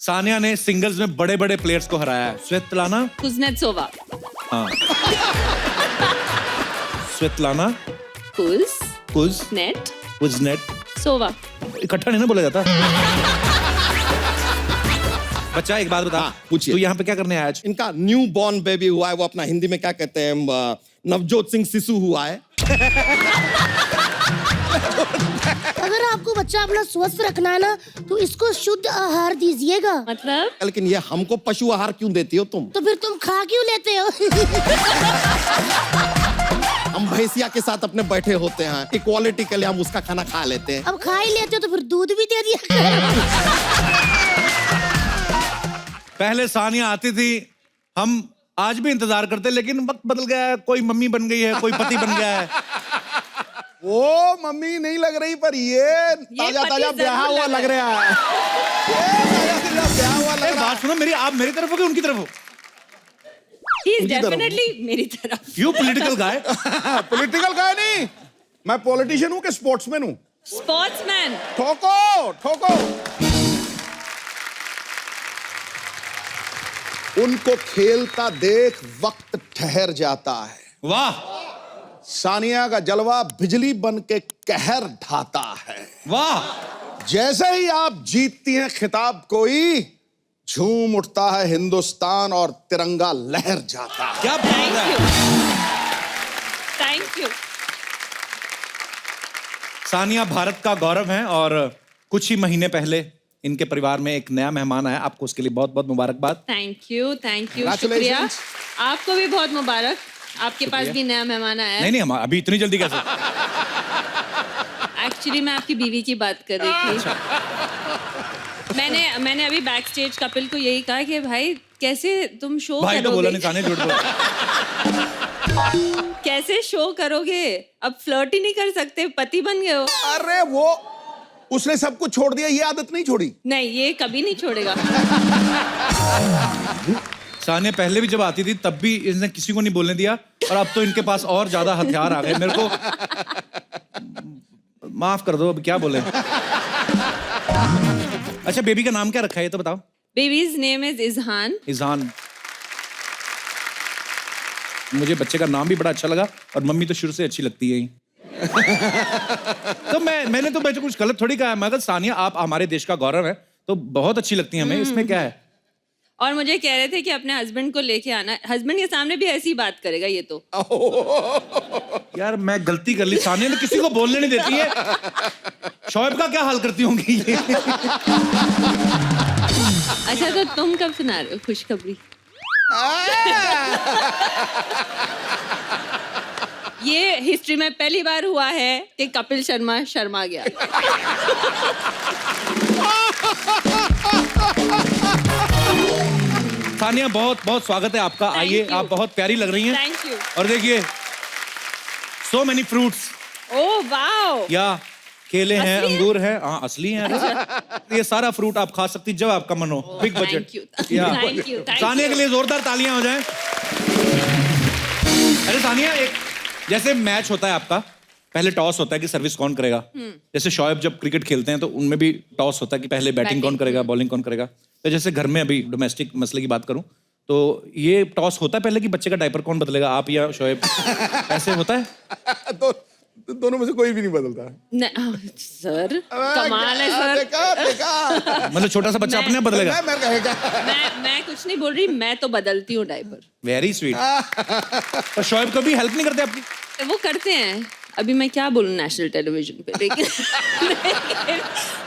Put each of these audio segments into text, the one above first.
सानिया ने सिंगल्स में बड़े बड़े प्लेयर्स को हराया है। Svetlana Kuznetsova. हाँ स्वेतलाना कुजनेट कुजनेट सोवा। इकट्ठा नहीं ना बोला जाता। बच्चा एक बात बता, पूछिए। तू यहाँ पे क्या करने आया आज? इनका न्यू बॉर्न बेबी हुआ है, वो अपना हिंदी में क्या कहते हैं, नवजोत सिंह शिशु हुआ है। अगर आपको बच्चा अपना स्वस्थ रखना है ना तो इसको शुद्ध आहार दीजिएगा। मतलब लेकिन ये हमको पशु आहार क्यों देती हो तुम? तो फिर तुम खा क्यों लेते हो? हम भैंसिया के साथ अपने बैठे होते हैं, इक्वालिटी के लिए हम उसका खाना खा लेते हैं। अब खा ही लेते हो तो फिर दूध भी दे दिया। पहले सानिया आती थी, हम आज भी इंतजार करते, लेकिन वक्त बदल गया है। कोई मम्मी बन गई है, कोई पति बन गया है। वो मम्मी नहीं लग रही, पर ये ताजा ताजा ब्याह हुआ लग रहा है। ये ताजा ताजा ब्याह हुआ लग रहा बात सुनो मेरी, आप मेरी तरफ हो कि उनकी तरफ हो? he is definitely मेरी तरफ। यू पॉलिटिकल गाय। है। पॉलिटिकल गाय नहीं, मैं पॉलिटिशियन हूँ कि स्पोर्ट्समैन हूँ। स्पोर्ट्समैन। ठोको ठोको। उनको खेलता देख वक्त ठहर जाता है। वाह सानिया का जलवा बिजली बन के कहर ढाता है। वाह जैसे ही आप जीतती हैं खिताब, कोई झूम उठता है हिंदुस्तान और तिरंगा लहर जाता है। क्या बात थैंक है। You thank you. Sania Bharat का गौरव है और कुछ ही महीने पहले इनके परिवार में एक नया मेहमान आया। आपको उसके लिए बहुत बहुत मुबारकबाद। थैंक यू शुक्रिया। Congratulations. आपको भी बहुत मुबारक, आपके पास भी नया मेहमान आया है। नहीं हम अभी इतनी जल्दी कैसे? एक्चुअली मैं आपकी बीवी की बात कर रही थी। मैंने अभी बैक स्टेज कपिल को यही कहा कि भाई कैसे तुम शो भाई तो बोला नहीं, करोगे, सानिया झूठ बोला। कैसे शो करोगे, अब फ्लर्ट ही नहीं कर सकते, पति बन गए हो। अरे वो उसने सब कुछ छोड़ दिया, ये आदत नहीं छोड़ी। नहीं ये कभी नहीं छोड़ेगा। सानिया पहले भी जब आती थी तब भी इसने किसी को नहीं बोलने दिया, और अब तो इनके पास और ज्यादा हथियार आ गए। मेरे को माफ कर दो, अब क्या बोले। अच्छा बेबी का नाम क्या रखा है ये तो बताओ? Babies name is Izhan. Izhan. मुझे बच्चे का नाम भी बड़ा अच्छा लगा, और मम्मी तो शुरू से अच्छी लगती है ही। तो मैंने तो बच्चे कुछ गलत थोड़ी कहा है। मगर सानिया आप हमारे देश का गौरव है, तो बहुत अच्छी लगती है हमें, इसमें क्या है? और मुझे कह रहे थे कि अपने हस्बैंड को लेके आना, हस्बैंड के सामने भी ऐसी बात करेगा ये तो। यार मैं गलती कर ली, सानिया ने किसी को बोलने नहीं देती है। शोएब का क्या हाल करती होंगी ये? अच्छा तो तुम कब सुना रहे हो खुशखबरी? ये हिस्ट्री में पहली बार हुआ है कि कपिल शर्मा शर्मा गया। सानिया बहुत बहुत स्वागत है आपका। आइए, you. आप बहुत प्यारी लग रही हैं। Thank you. और देखिए so many fruits, oh wow. या केले हैं, असली है? अंगूर हैं, हाँ असली हैं। ये सारा फ्रूट आप खा सकती जब आपका मन हो। Big thank budget. You thank you. Sania के लिए जोरदार तालियां हो जाएं। अरे सानिया, एक जैसे मैच होता है आपका, पहले टॉस होता है कि सर्विस कौन करेगा। जैसे शोएब जब क्रिकेट खेलते हैं तो उनमें भी टॉस होता है कि पहले बैटिंग कौन करेगा, बॉलिंग कौन करेगा। तो जैसे घर में अभी डोमेस्टिक मसले की बात करूं तो ये टॉस होता है पहले कि बच्चे का डायपर कौन बदलेगा, आप या शोएब? ऐसे होता है? दोनों में से कोई भी नहीं बदलता। सर कमाल है सर। देखा। मतलब छोटा सा बच्चा अपने आप बदलेगा? मैं कुछ नहीं बोल रही, मैं तो बदलती हूँ डायपर। Very sweet. और शोएब कभी हेल्प नहीं करते आपकी? वो करते हैं, अभी मैं क्या बोलूं नेशनल टेलीविजन पे, लेकिन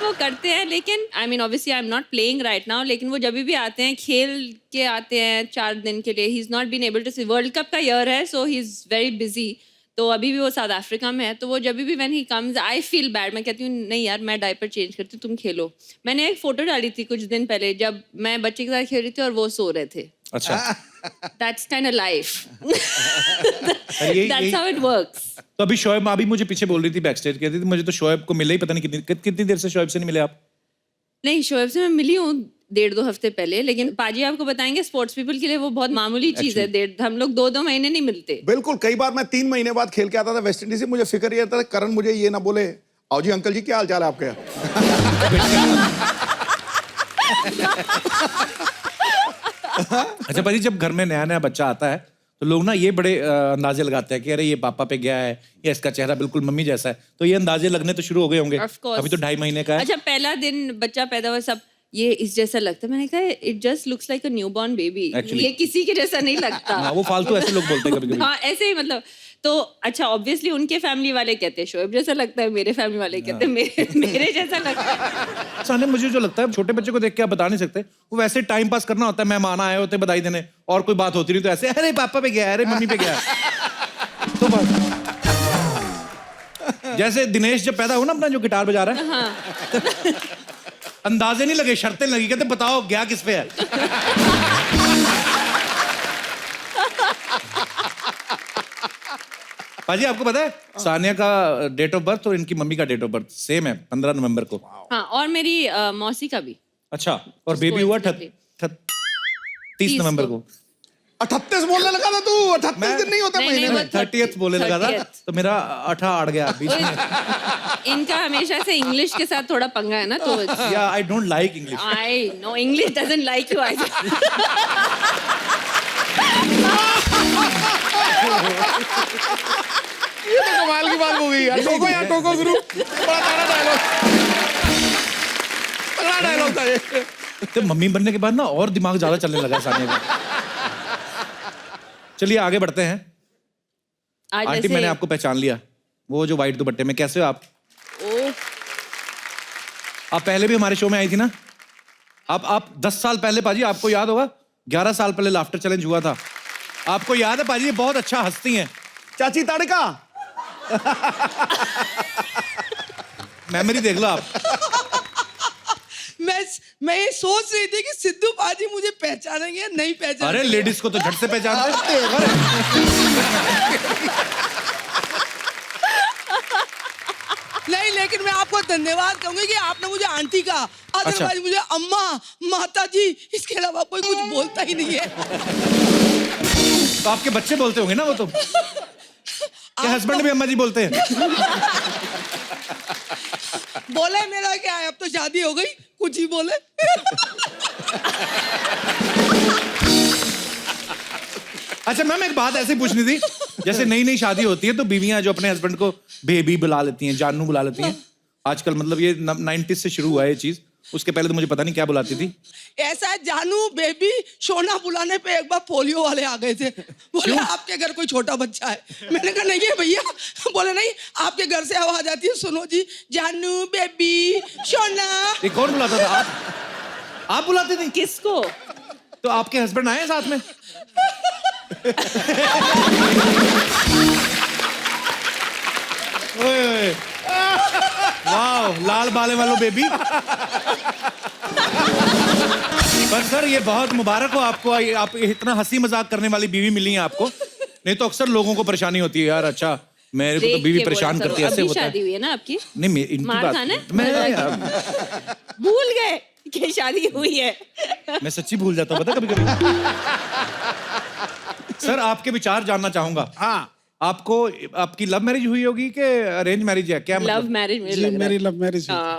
वो करते हैं। लेकिन I mean obviously I am not playing right now, लेकिन वो जब भी आते हैं खेल के आते हैं 4 दिन के लिए। He is not been able to see, world cup का ईयर है, so he is very busy. तो अभी भी वो साउथ अफ्रीका में है, तो वो जब भी when he comes I feel bad. मैं कहती हूँ नहीं यार मैं डायपर चेंज करती हूँ, तुम खेलो। मैंने एक फोटो डाली थी कुछ दिन पहले जब मैं बच्चे के साथ खेल रही थी और वो सो रहे थे। अच्छा। That's kind of life. यही- That's how it works. तो अभी शोएब अभी मुझे पीछे बोल रही थी बैक स्टेज, कहती थी मुझे तो शोएब को मिले ही पता नहीं कितनी देर से शोएब से नहीं मिले आप? नहीं शोएब से मैं मिली हूँ 1.5-2 हफ्ते पहले, लेकिन पाजी आपको बताएंगे स्पोर्ट्स पीपल के लिए वो बहुत मामूली चीज है। हम लोग 2-2 महीने नहीं मिलते। बिल्कुल, कई बार मैं 3 महीने बाद खेल के आता था वेस्ट इंडीज से, मुझे फिक्र ये था करण मुझे ये ना बोले आओ जी अंकल जी क्या हाल चाल है आपके? अच्छा भाजी, जब घर में नया नया बच्चा आता है तो लोग ना ये बड़े अंदाजे लगाते हैं कि अरे ये पापा पे गया है या इसका चेहरा बिल्कुल मम्मी जैसा है, तो ये अंदाजे लगने तो शुरू हो गए होंगे। Of course. अभी तो 2.5 महीने का है। अच्छा, पहला दिन बच्चा पैदा हुआ, सब ये इस जैसा लगता है। मैंने कहा it just looks like a newborn baby, Actually. ये किसी के जैसा नहीं लगता। हाँ, वो फालतू ऐसे लोग बोलते हैं कभी कभी। हाँ, ऐसे ही मतलब। तो अच्छा, ऑब्वियसली उनके फैमिली वाले कहते हैं शोएब जैसा लगता है, मेरे फैमिली वाले कहते हैं मेरे जैसा लगता है। साने मुझे जो लगता है, छोटे बच्चे को देख के आप बता नहीं सकते, वो वैसे टाइम पास करना होता है। मेहमान आए होते बधाई देने और कोई बात होती नहीं तो ऐसे अरे पापा पे गया, अरे मम्मी पे गया। तो बस जैसे दिनेश जब पैदा हुआ ना, अपना जो गिटार बजा रहा है, हाँ। अंदाजे नहीं लगे, शर्तें लगी, कहते बताओ गया किस पे है। पाजी आपको पता है सानिया का डेट ऑफ बर्थ और इनकी मम्मी का डेट ऑफ बर्थ सेम है, 15 नवंबर को। हाँ, और मेरी मौसी का भी। अच्छा, और बेबी हुआ 30 नवंबर को। 38 बोलने लगा था तू, 38 दिन नहीं होता नहीं, महीने नहीं, में। वो 30th बोलने लगा था, 30th। तो मेरा 18 अड़ गया बीच में। इनका हमेशा से इंग्लिश के साथ थोड़ा पंगा है ना, तो या I don't like English. I know English doesn't like you. ये तो कमाल की बात हो गई यार। टोको यार, टोको गुरु, बड़ा तगड़ा डायलॉग, तगड़ा डायलॉग था ये। तो मम्मी बनने के बाद ना और दिमाग ज्यादा चलने लगा सानिया का। चलिए आगे बढ़ते हैं। आज आंटी, जैसे मैंने आपको पहचान लिया, वो जो व्हाइट दुपट्टे में। कैसे हो आप? ओह, आप पहले भी हमारे शो में आई थी ना। आप 10 साल पहले पाजी, आपको याद होगा, 11 साल पहले लाफ्टर चैलेंज हुआ था। आपको याद है पाजी? ये बहुत अच्छा हंसती हैं। चाची तड़का। मेमोरी देख लो आप। मैं ये सोच रही थी कि सिद्धू पाजी मुझे पहचानेंगे या नहीं पहचानेंगे। अरे लेडीज को तो झट से पहचानते हैं। नहीं, लेकिन मैं आपको धन्यवाद कहूंगी कि आपने मुझे आंटी कहा, अदरवाइज मुझे अम्मा, माता जी, इसके अलावा कोई कुछ बोलता ही नहीं है। तो आपके बच्चे बोलते होंगे ना वो तो। क्या हस्बैंड भी अम्मा जी बोलते हैं? बोले मेरा क्या है, अब तो शादी हो गई, कुछ ही बोले। अच्छा मैम, एक बात ऐसे पूछनी थी, जैसे नई नई शादी होती है तो बीवियां जो अपने हस्बैंड को बेबी बुला लेती हैं, जानू बुला लेती हैं। आजकल मतलब ये 90s से शुरू हुआ है ये चीज, उसके पहले तो मुझे पता नहीं क्या बुलाती थी। ऐसा है, जानू, बेबी, सोना बुलाने पे एक बार पोलियो वाले आ गए थे। बोले आपके घर कोई छोटा बच्चा है। मैंने कहा नहीं है भैया। बोले नहीं, आपके घर से आवाज आती है, सुनो जी, जानू, बेबी, सोना। ये कौन बुलाता था? आप बुलाते थे? किसको? तो आपके हस्बैंड आए साथ में? ओए ओए, वाह, लाल बाले वालों बेबी। पर सर ये बहुत मुबारक हो आपको, आप इतना हंसी मजाक करने वाली बीवी मिली है आपको। नहीं तो अक्सर लोगों को परेशानी होती है यार। अच्छा मेरे को तो देख बीवी के परेशान बोला करती करो, है, ऐसे अभी होता है। शादी हुई है ना आपकी? नहीं इनकी मार बात खाना है? मैं भूल गए कि शादी हुई है। मैं सच्ची भूल जाता हूँ, पता कभी कभी। सर आपके विचार जानना चाहूंगा। हाँ, आपको, आपकी लव मैरिज हुई होगी कि अरेंज मैरिज है? क्या लव मतलब मैरिज मुझे जी, लग रहा मेरी है। लव मैरिज हुई हाँ।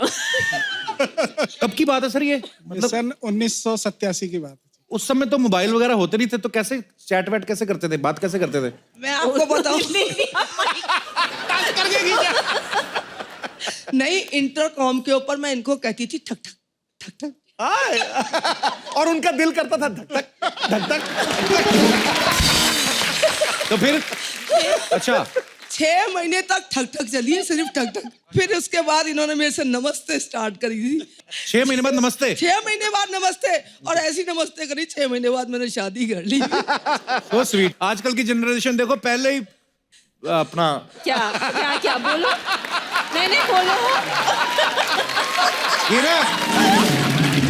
कब की बात है सर ये? मतलब सन 1987 की बात है। उस समय तो मोबाइल वगैरह होते नहीं थे, तो कैसे चैट वैट कैसे करते थे, बात कैसे करते थे? मैं आपको बताऊं, नहीं, इंटरकॉम के ऊपर मैं इनको कहती थी ठक ठक ठक ठक। और उनका दिल करता था धक धक धक धक। तो फिर अच्छा 6 महीने तक ठक ठक चली है, सिर्फ ठक ठक। फिर उसके बाद इन्होंने मेरे से नमस्ते स्टार्ट करी थी। 6 महीने बाद नमस्ते? 6 महीने बाद नमस्ते, और ऐसी नमस्ते करी, 6 महीने बाद मैंने शादी कर ली। So sweet. आजकल की जनरेशन देखो, पहले ही अपना क्या क्या क्या बोलो? नहीं बोलो। ये ना,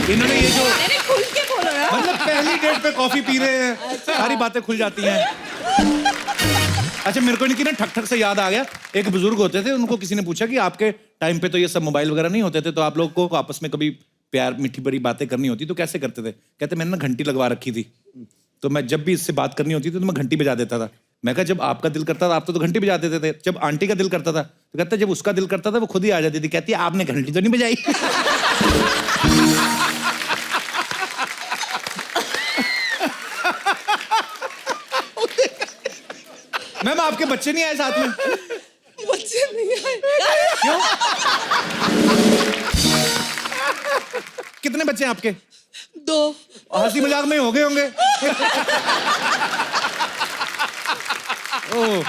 इन्होंने ये जो नहीं खुल के बोलो यार। मतलब पहली डेट पे कॉफी पी रहे हैं, सारी बातें खुल जाती हैं। अच्छा मेरे को इनकी ना ठक ठक से याद आ गया, एक बुजुर्ग होते थे, उनको किसी ने पूछा कि आपके टाइम पे तो ये सब मोबाइल वगैरह नहीं होते थे, तो आप लोग को आपस में कभी प्यार मीठी बड़ी बातें करनी होती तो कैसे करते थे? कहते मैंने ना घंटी लगवा रखी थी, तो मैं जब भी इससे बात करनी होती थी तो मैं घंटी बजा देता था। मैं कहा जब आपका दिल करता था आप तो घंटी बजा देते थे, जब आंटी का दिल करता था तो कहता जब उसका दिल करता था वो खुद ही आ जाती थी। कहती आपने घंटी तो नहीं बजाई। मैम आपके बच्चे नहीं आए साथ में? बच्चे नहीं आए। क्यों? कितने बच्चे हैं आपके? 2। हंसी मजाक में ही हो गए होंगे। ओह।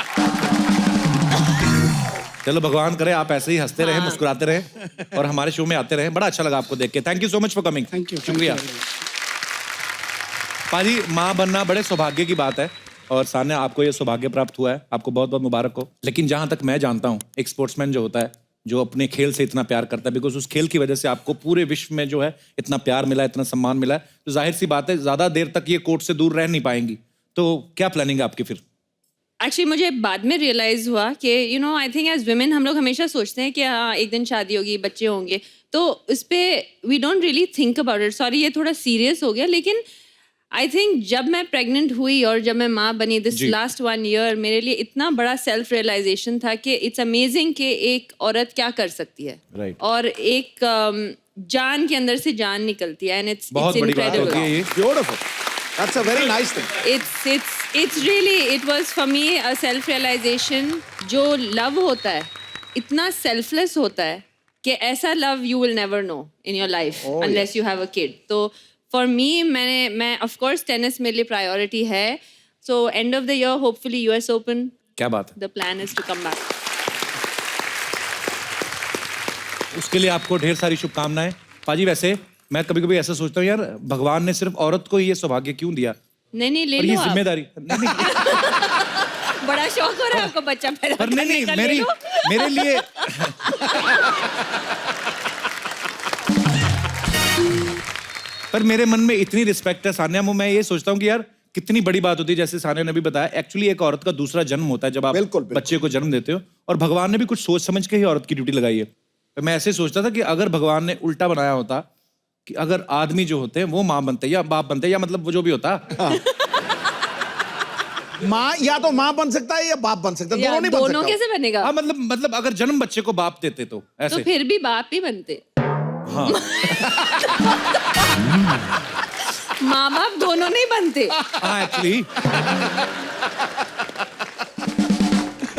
चलो भगवान करे आप ऐसे ही हंसते रहे, मुस्कुराते रहे और हमारे शो में आते रहे। बड़ा अच्छा लगा आपको देख के। Thank you so much for coming. Thank you. शुक्रिया। पाजी, माँ बनना बड़े सौभाग्य की बात है और सान्या आपको ये सौभाग्य प्राप्त हुआ है, आपको बहुत बहुत मुबारक हो। लेकिन जहां तक मैं जानता हूँ, एक स्पोर्ट्समैन जो होता है, जो अपने खेल से इतना प्यार करता है, बिकॉज उस खेल की वजह से आपको पूरे विश्व में जो है इतना प्यार मिला, इतना सम्मान मिला है, तो जाहिर सी बात है ज्यादा देर तक ये कोर्ट से दूर रह नहीं पाएंगी। तो क्या प्लानिंग है आपकी फिर? एक्चुअली मुझे बाद में रियलाइज हुआ कि आई थिंक एज वुमेन हम लोग हमेशा सोचते हैं कि हाँ एक दिन शादी होगी, बच्चे होंगे, तो इस पे we don't really think about it. Sorry ये थोड़ा सीरियस हो गया, लेकिन आई थिंक जब मैं प्रेग्नेंट हुई और जब मैं माँ बनी दिस लास्ट 1 year, मेरे लिए इतना बड़ा सेल्फ रियलाइजेशन था कि इट्स अमेजिंग कि एक औरत क्या कर सकती है। Right. और एक जान के अंदर से जान निकलती है, एंड इट्स बहुत बड़ी बात होती है ये। Beautiful, that's a very nice thing. it's really it was for me a self realization। जो लव होता है इतना selfless होता है कि ऐसा love you will never know in your life unless you have a kid। तो for me मैं of course tennis मेरे लिए priority है। So end of the year hopefully US Open। क्या बात है? The plan is to come back। उसके लिए आपको ढेर सारी शुभकामनाएं। पाजी, वैसे मैं कभी कभी ऐसा सोचता हूँ यार, भगवान ने सिर्फ औरत को ही ये सौभाग्य क्यों दिया? नहीं ले और ये लो आप। जिम्मेदारी नहीं, बड़ा शौक हो रहा है आपको बच्चा पैदा पर करने नहीं का, ले लो। मेरे लिए पर मेरे मन में इतनी रिस्पेक्ट है सान्या, मैं ये सोचता हूँ कि यार कितनी बड़ी बात होती है। जैसे सान्या ने भी बताया, एक्चुअली एक औरत का दूसरा जन्म होता है जब आप बिल्कुल, बिल्कुल। बच्चे को जन्म देते हो, और भगवान ने भी कुछ सोच समझ के ही औरत की ड्यूटी लगाई है। तो मैं ऐसे सोचता था कि अगर भगवान ने उल्टा बनाया होता कि अगर आदमी जो होते हैं वो माँ बनते या बाप बनते, या मतलब वो जो भी होता, माँ या तो माँ बन सकता है या बाप बन सकता है, दोनों नहीं बन दोनों सकता। कैसे बनेगा? हाँ मतलब अगर जन्म बच्चे को बाप देते तो तो ऐसे। फिर भी बाप ही बनते। हाँ माँ बाप दोनों नहीं बनते। हाँ एक्चुअली।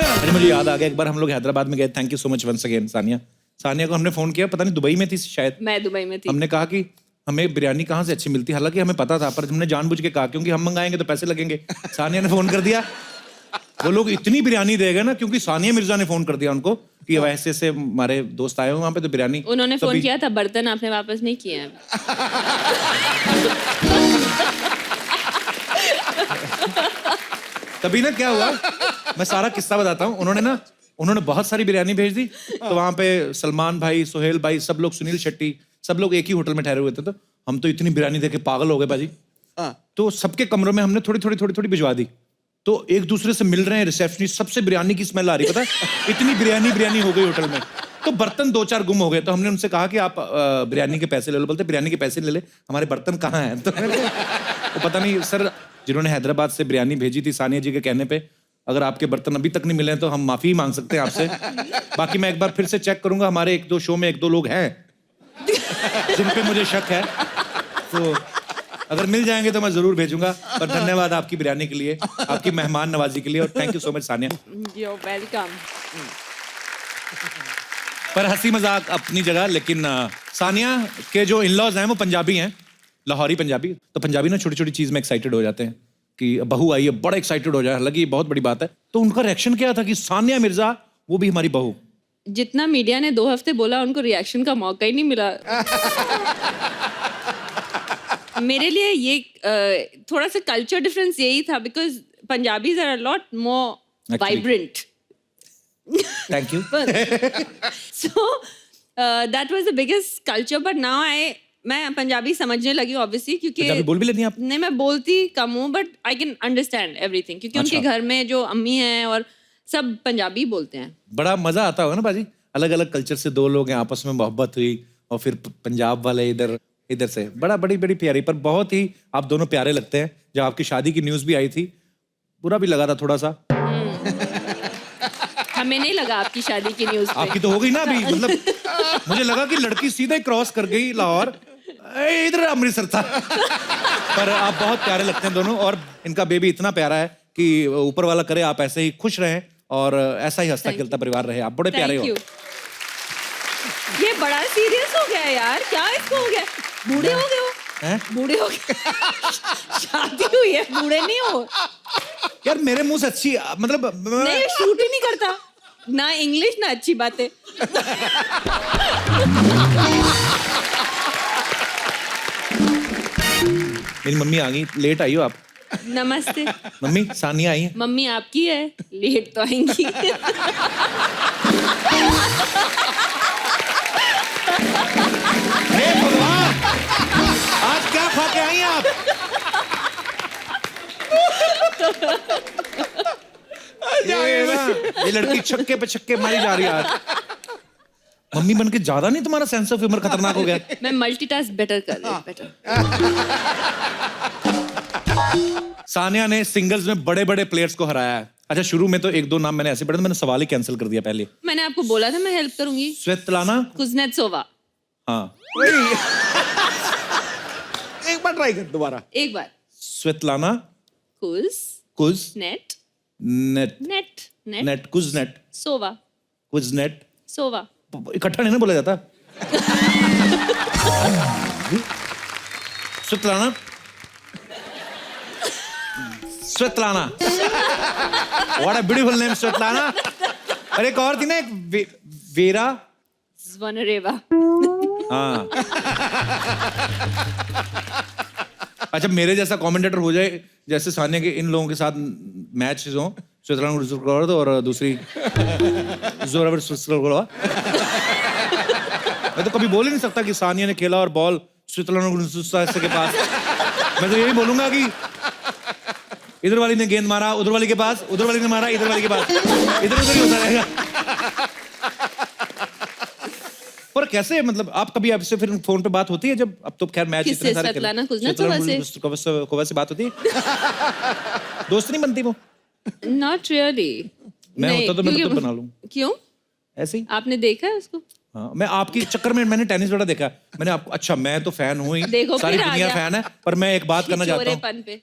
अरे मुझे याद आ गया, एक बार हम लोग हैदराबाद में गए। Thank you so much once again Sania को हमने फोन किया, पता नहीं दुबई में थी शायद, मैं दुबई में थी। हमने कहा कि हमें बिरयानी कहाँ से अच्छी मिलती है, हालांकि हमें पता था, पर हमने जानबूझ के कहा क्योंकि हम मंगाएंगे तो पैसे लगेंगे। सानिया ने फोन कर दिया, वो लोग इतनी बिरयानी दे गए ना, क्योंकि सानिया मिर्जा ने फोन कर दिया उनको कि वैसे से हमारे दोस्त आए हुए वहां पे, तो बिरयानी उन्होंने फोन किया था, बर्तन आपने वापस नहीं किए हैं। तभी ना क्या हुआ, मैं सारा किस्सा बताता हूँ। उन्होंने बहुत सारी बिरयानी भेज दी, तो वहां पे सलमान भाई, सोहेल भाई, सब लोग, सुनील शेट्टी, सब लोग एक ही होटल में ठहरे हुए थे। तो हम तो इतनी बिरयानी देख के पागल हो गए बाजी। तो सबके कमरों में हमने थोड़ी भिजवा दी। तो एक दूसरे से मिल रहे हैं, रिसेप्शनिस्ट, सबसे बिरयानी की स्मेल आ रही, पता है, इतनी बिरयानी हो गई होटल में। तो बर्तन 2-4 गुम हो गए। तो हमने उनसे कहा कि आप बिरयानी के पैसे ले लो। बोलते बिरयानी के पैसे ले ले, हमारे बर्तन कहाँ हैं? तो वो पता नहीं सर, जिन्होंने हैदराबाद से बिरयानी भेजी थी सानिया जी के कहने पे, अगर आपके बर्तन अभी तक नहीं मिले तो हम माफी ही मांग सकते हैं आपसे। बाकी मैं एक बार फिर से चेक करूंगा, हमारे 1-2 शो में 1-2 लोग हैं जिन पे मुझे शक है, तो अगर मिल जाएंगे तो मैं जरूर भेजूंगा। पर धन्यवाद आपकी बिरयानी के लिए, आपकी मेहमान नवाजी के लिए, और thank you so much Sania. You welcome. पर हंसी मजाक अपनी जगह, लेकिन सानिया के जो इन-लॉज हैं वो पंजाबी हैं, लाहौरी पंजाबी। तो पंजाबी ना छोटी छोटी चीज में एक्साइटेड हो जाते हैं कि बहू आई है, बड़ा एक्साइटेड हो जाए, हालांकि ये बहुत बड़ी बात है। तो उनका रिएक्शन क्या था कि सानिया मिर्जा वो भी हमारी बहू? जितना मीडिया ने 2 हफ्ते बोला, उनको रिएक्शन का मौका ही नहीं मिला। मेरे लिए ये थोड़ा सा कल्चर डिफरेंस यही था, because Punjabis are a lot more vibrant. Thank you. So that was the biggest culture, but now मैं पंजाबी समझने लगी ऑब्वियसली, क्योंकि पंजाबी बोल भी लेती हैं आप? नहीं, मैं बोलती कम हूँ, but I can understand everything, क्योंकि अच्छा। उनके घर में जो अम्मी हैं और सब पंजाबी बोलते हैं। बड़ा मजा आता होगा ना बाजी, अलग अलग कल्चर से 2 लोग हैं, आपस में मोहब्बत हुई, और फिर पंजाब वाले इधर से, बड़ी प्यारी। पर बहुत ही आप दोनों प्यारे लगते हैं। जब आपकी शादी की न्यूज भी आई थी, बुरा भी लगा था थोड़ा सा। हमें नहीं लगा आपकी शादी की न्यूज़ पे। आपकी तो हो गई ना अभी, मतलब मुझे लगा कि लड़की सीधा ही क्रॉस कर गई लाहौर, इधर अमृतसर था। पर आप बहुत प्यारे लगते हैं दोनों, और इनका बेबी इतना प्यारा है कि ऊपर वाला करे आप ऐसे ही खुश रहें और ऐसा ही हंसता खेलता परिवार रहे। आप बड़े प्यारे हो। Thank you. ये बड़ा सीरियस हो गया यार, क्या इसको हो गया? बूढ़े हो गए हो? हैं? बूढ़े हो गए? शादी हुई है, बूढ़े नहीं हो। यार मेरे मुंह से अच्छी मतलब नहीं, शूट ही नहीं करता ना इंग्लिश ना अच्छी बातें। मेरी मम्मी आ गई, लेट आई हो आप? नमस्ते। मम्मी सानिया आई है। मम्मी आपकी है, लेट तो आएंगी। हे भगवान, आज क्या खा के आई हैं आप? ये लड़की छक्के पे छक्के मारी जा रही है आज। मम्मी बन के ज्यादा नहीं तुम्हारा सेंस ऑफ ह्यूमर खतरनाक हो गया? मैं मल्टीटास्क बेटर कर रही हूँ, बेटर। सानिया ने सिंगल्स में बड़े बड़े प्लेयर्स को हराया है। अच्छा, शुरू में तो एक दो नाम मैंने ऐसे पढ़े, मैंने सवाल ही कैंसिल कर दिया पहले। मैंने आपको बोला था मैं हेल्प करूंगी। Svetlana Kuznetsova. हाँ, एक बार ट्राई कर दोबारा। एक बार। स्वेतलाना कुज़नेट नेट नेट नेट नेट कुज़नेट सोवा कुज़नेट सोवा। इकट्ठा नहीं ना बोला जाता। Svetlana Svetlana, what a beautiful name Svetlana. और एक और थी ना, एक वेरा ज़्वनरेवा। हाँ। अच्छा, मेरे जैसा कमेंटेटर हो जाए जैसे सानिया के इन लोगों के साथ मैच हो, स्विट्जरलैंड और दूसरी जोरावर स्विट्जरलैंड। मैं तो कभी बोल ही नहीं सकता कि सानिया ने खेला और बॉल स्विट्जरलैंड के पास। मैं तो यही बोलूंगा कि इधर वाली ने गेंद मारा उधर वाली के पास, उधर वाली ने मारा इधर वाली के पास, इधर उधर ही होता रहेगा। पर कैसे, मतलब आप कभी आपसे फिर फोन पे बात होती है जब, अब तो खैर मैच किससे? स्वेतलाना कुज़नेत्सोवा से बात होती है? दोस्त नहीं बनती वो? Not really। मैं नहीं, होता तो मैं क्योंकि- तो बना लूं क्यों? ऐसे ही। आपने देखा है उसको? हाँ, मैं आपके चक्कर में मैंने टेनिस बड़ा देखा। मैंने आपको, अच्छा मैं तो फैन हूँ ही, देखो सारी फिर आ दुनिया गया। फैन है, पर मैं एक बात करना चाहता हूँ, छिछोरेपन पे।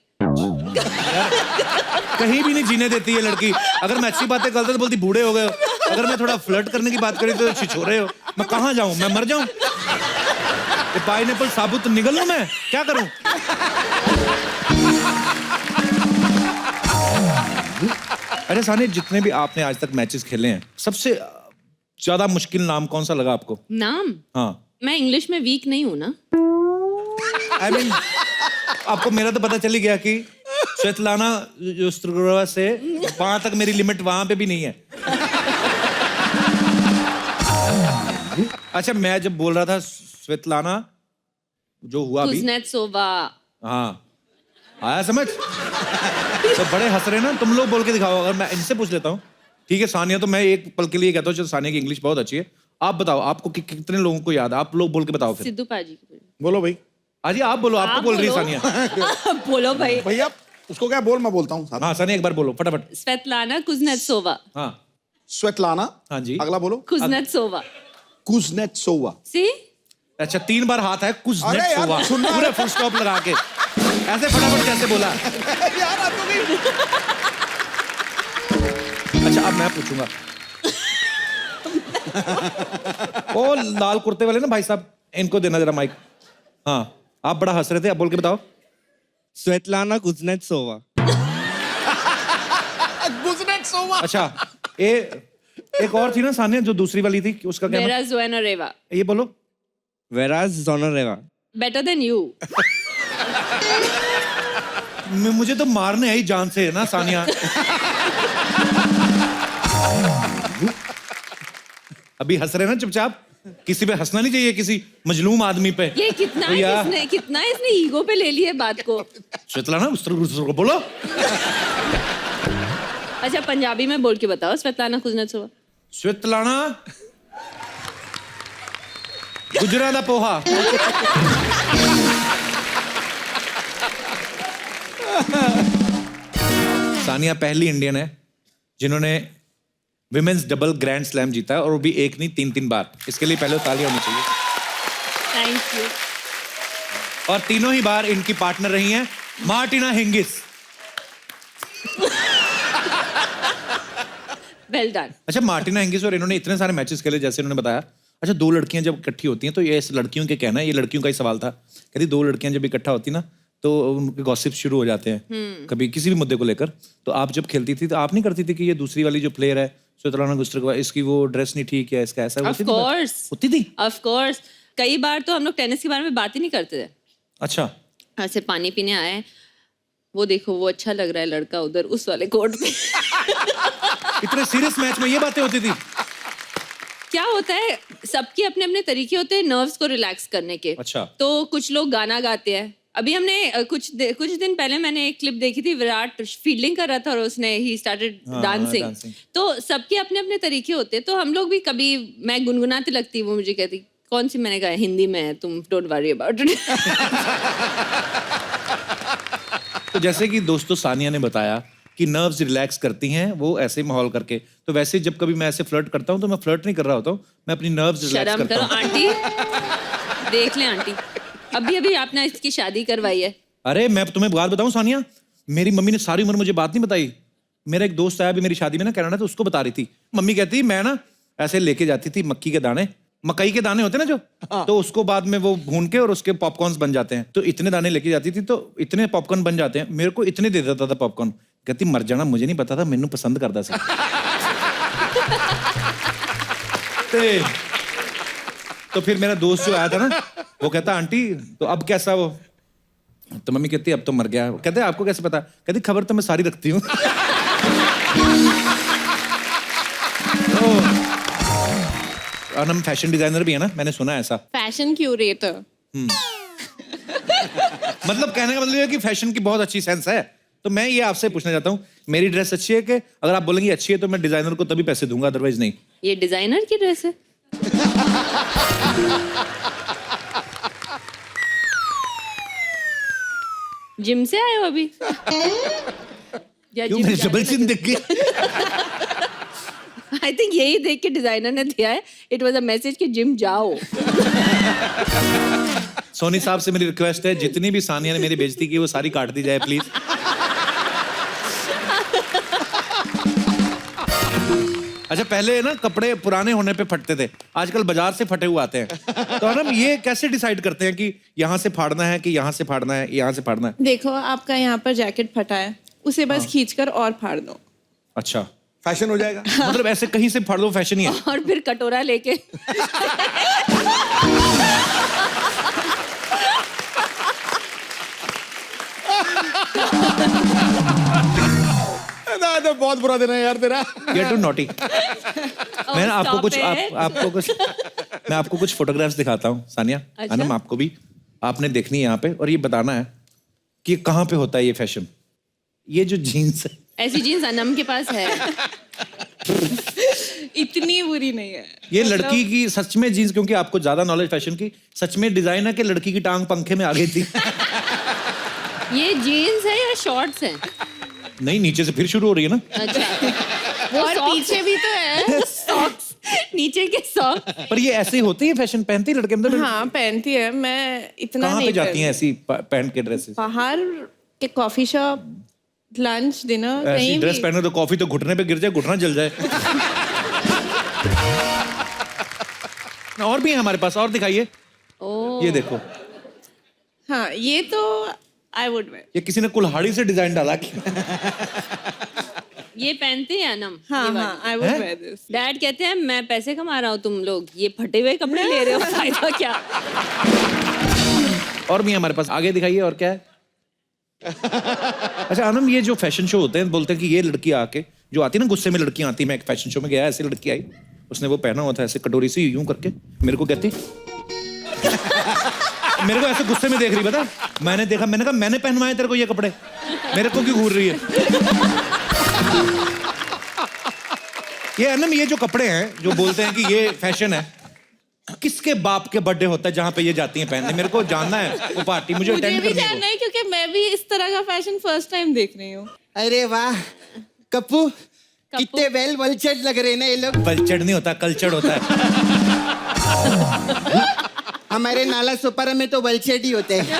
कहीं भी नहीं जीने देती है लड़की। अगर मैं अच्छी बातें करता तो बोलती बूढ़े हो गए हो, अगर मैं थोड़ा फ्लर्ट करने की बात करी तो छिछोरे हो। मैं कहाँ जाऊं, मैं मर जाऊं? ये पाइनएप्पल साबुत निगल लूं मैं, क्या करूं? अरे सानिया, जितने भी आपने आज तक मैचेस खेले हैं, सबसे ज्यादा मुश्किल नाम कौन सा लगा आपको? नाम? हाँ, मैं इंग्लिश में वीक नहीं हूँ ना। आई मीन आपको मेरा तो पता चल ही गया कि स्वेतलाना जो स्त्रुगोवा से वहां तक मेरी लिमिट वहां पे भी नहीं है। अच्छा, मैं जब बोल रहा था स्वेतलाना जो हुआ अभी, कुज़नेत्सोवा। हाँ आया समझ? तो बड़े हंस रहे ना, तुम लोग बोल के दिखाओ। अगर मैं इनसे पूछ लेता हूँ, ठीक है सानिया, तो मैं एक पल के लिए कहता हूँ चलो सानिया की इंग्लिश बहुत अच्छी है, आप बताओ आपको कितने लोगों को याद है? आप लोग बोल के बताओ फिर। सिद्धू पाजी। बोलो भाई। अजी आप बोलो, आपको आप बोल रही है बोलो। सानिया। बोलो भाई। भैया उसको क्या बोल, मैं बोलता हूँ साथ। हाँ सानिया एक बार बोलो फटाफट। Svetlana Kuznetsova. हाँ स्वेतलाना। हाँ जी। अगला बोलो। कुज़नेत्सोवा। कुज़नेत्सोवा। सी? अच्छा, 3 बार हाथ है अरे यार, कुज़नेत्सोवा, सुनना है। पूरा फुल स्टॉप लगा के ऐसे फटाफट कैसे बोला? यार आप तो गई। अच्छा, अब मैं पूछूंगा। ओ लाल कुर्ते वाले ना भाई साहब, इनको देना जरा माइक। हाँ, आप बड़ा हंस रहे थे, अब बोल के बताओ। Svetlana Kuznetsova. कुज़नेत्सोवा। अच्छा, एक और थी ना सानिया जो दूसरी वाली थी, उसका क्या नाम? Vera Zvonareva. ये बोलो। Vera Zvonareva. Better than you. मुझे तो मारने है ही जान से है ना सानिया। अभी हंस रहे ना चुपचाप, किसी पे हंसना नहीं चाहिए, किसी मजलूम आदमी पे। ये कितना तो यार- कितना इसने ईगो पे ले लिया बात को। स्वेतलाना उस तरह को बोलो। अच्छा, पंजाबी में बोल के बताओ स्वेतलाना कुज़नेत्सोवा। स्वेतलाना गुजरा दा पोहा। सानिया पहली इंडियन है जिन्होंने विमेन्स डबल ग्रैंड स्लैम जीता है, और वो भी एक नहीं 3 बार। इसके लिए पहले तालियां होनी चाहिए। Thank you. और तीनों ही बार इनकी पार्टनर रही हैं मार्टिना हिंगिस। Well done. अच्छा, मार्टिना हिंगिस और इन्होंने इतने सारे मैचेस खेले जैसे उन्होंने बताया। अच्छा, दो लड़कियां जब इकट्ठी होती हैं तो ये इस लड़कियों के कहना है, ये लड़कियों का ही सवाल था, कहती दो लड़कियां जब इकट्ठा होती ना तो उनके गॉसिप शुरू हो जाते हैं कभी किसी भी मुद्दे को लेकर। तो आप जब खेलती थी तो आप नहीं करती थी कि ये दूसरी वाली जो प्लेयर है स्वेतलाना गुस्ट्रेकोवा, इसकी वो ड्रेस नहीं ठीक है, इसका ऐसा ऑफ कोर्स होती थी? ऑफ कोर्स, कई बार तो हम लोग टेनिस के बारे में बात ही नहीं करते थे। अच्छा, ऐसे पानी पीने आए, वो देखो वो अच्छा लग रहा है लड़का उधर उस वाले कोर्ट पे। इतने सीरियस मैच में ये बातें होती थी? क्या होता है, सबके अपने अपने तरीके होते हैं नर्व्स को रिलैक्स करने के। अच्छा। तो कुछ लोग गाना गाते हैं। अभी हमने कुछ दिन पहले मैंने एक क्लिप देखी थी, विराट फील्डिंग कर रहा था और उसने ही स्टार्टेड डांसिंग। dancing। तो सबके अपने अपने तरीके होते हैं। तो हम लोग भी कभी, मैं गुनगुनाती लगती, वो मुझे कहती कौन सी, मैंने कहा हिंदी में है, तुम डोंट वरी अबाउट इट। तो जैसे कि दोस्तों सानिया ने बताया कि नर्व्स रिलैक्स करती हैं वो ऐसे माहौल करके, तो वैसे जब कभी मैं ऐसे फ्लर्ट करता हूँ तो मैं फ्लर्ट नहीं कर रहा होता हूँ, मैं अपनी नर्व्स रिलैक्स शर्म करता करो हूँ। आंटी, देख लें आंटी, अभी आपने इसकी शादी करवाई है। अरे मैं तुम्हें बात बताऊं सानिया, मेरी मम्मी ने सारी उम्र मुझे बात नहीं बताई। मेरा एक दोस्त आया अभी मेरी शादी में ना कनाडा, तो उसको बता रही थी। मम्मी कहती मैं ना ऐसे लेके जाती थी मक्की के दाने, मकई के दाने होते ना जो, तो उसको बाद में वो भून के और उसके पॉपकॉर्न्स बन जाते हैं, तो इतने दाने लेके जाती थी तो इतने पॉपकॉर्न बन जाते हैं। मेरे को इतने दे देता था पॉपकॉर्न, कहती मर जाना, मुझे नहीं पता था, मैनू पसंद करता सी। तो फिर मेरा दोस्त जो आया था ना, वो कहता आंटी तो अब कैसा वो, तो मम्मी कहती अब तो मर गया। कहते आपको कैसे पता? कहती खबर तो मैं सारी रखती हूँ। हम फैशन डिजाइनर भी है ना, मैंने सुना है ऐसा। Fashion curator. मतलब कहने का मतलब है कि फैशन की बहुत अच्छी सेंस है। तो मैं ये आपसे पूछना चाहता हूँ, मेरी ड्रेस अच्छी है कि अगर आप बोलेंगे अच्छी है तो मैं डिजाइनर को तभी पैसे दूंगा, अदरवाइज नहीं। ये डिजाइनर की ड्रेस है। जिम से आए हो अभी? क्यों मेरी डबल चिन दिख गई? आई थिंक यही देख के डिजाइनर ने दिया है, इट वाज अ मैसेज कि जिम जाओ। सोनी साहब से मेरी रिक्वेस्ट है, जितनी भी सानिया ने मेरी बेइज्जती की वो सारी काट दी जाए प्लीज। अच्छा, पहले ना कपड़े पुराने होने पे फटते थे, आजकल बाजार से फटे हुए आते हैं। तो हम ये कैसे डिसाइड करते हैं कि यहाँ से फाड़ना है कि यहाँ से फाड़ना है, यहाँ से फाड़ना है? देखो आपका यहाँ पर जैकेट फटा है, उसे बस खींचकर और फाड़ दो। अच्छा, फैशन हो जाएगा। मतलब ऐसे कहीं से फाड़ लो, फैशन ही है। और फिर कटोरा लेके ना, तो बहुत बुरा दिन है यार तेरा। You're too naughty। मैं ना आपको कुछ मैं आपको कुछ फोटोग्राफ्स दिखाता हूँ सानिया। अच्छा? अनम आपको भी, आपने देखनी है यहाँ पे और ये बताना है कि कहाँ पे होता है ये फैशन। ये जो जीन्स है, ऐसी जीन्स अनम के पास है। इतनी बुरी नहीं है। ये लड़की की सच में जीन्स, क्योंकि आपको ज्यादा नॉलेज फैशन की, सच में डिजाइन है कि लड़की की टांग पंखे में आ गई थी? ये जीन्स है या शॉर्ट्स हैं? नहीं, नीचे से फिर शुरू हो रही है ना। अच्छा, और पीछे भी तो है। सॉक्स, नीचे के सॉक्स। पर ये ऐसे होते हैं, फैशन पहनती है लड़के अंदर? हाँ पहनती है, मैं इतना कहाँ नहीं पे जाती हैं ऐसी पहन के ड्रेसेस? बाहर के कॉफी शॉप, लंच, डिनर, ऐसी कहीं ड्रेस भी। पहनो तो कॉफी तो घुटने पे गिर जाए, घुटना जल जाए। और भी है हमारे पास, और दिखाइए। ये देखो, हाँ ये तो आई वुड वेयर। ये किसी ने कुल्हाड़ी से डिजाइन डाला कि ये पहनते हैं अनम। हाँ हाँ I would wear this. Dad कहते हैं मैं पैसे कमा रहा हूँ, तुम लोग ये फटे हुए कपड़े ले रहे हो, फायदा क्या? और भी है हमारे पास, आगे दिखाइए। और क्या है? अच्छा अनम, ये जो फैशन शो होते हैं, बोलते हैं कि ये लड़की आके जो आती है ना, गुस्से में लड़कियां आती, मैं एक फैशन शो में गया, ऐसे लड़की आई, उसने वो पहना हुआ था ऐसे कटोरी से यूं करके, मेरे को कहती मेरे को ऐसे गुस्से में देख रही, पता? मैंने देखा, मैंने कहा मैंने पहनवाए तेरे को ये कपड़े, मेरे को क्यों घूर रही है? ये अनम, ये जो कपड़े हैं जो बोलते हैं कि ये फैशन है, किसके बाप के बर्थडे होता है जहाँ पे ये जाती हैं पहनने? मेरे को जानना है वो पार्टी, मुझे मुझे अटेंड भी करनी है जानना है क्योंकि मैं भी इस तरह का फैशन फर्स्ट टाइम देख रही हूँ। अरे वाह कप्पू, कितने वेल वल्चर्ड लग रहे हैं ना ये लोग। कल्चर्ड नहीं होता, कल्चर्ड होता है। हमारे नाला सोपारा में तो वल्चर्ड ही होते हैं।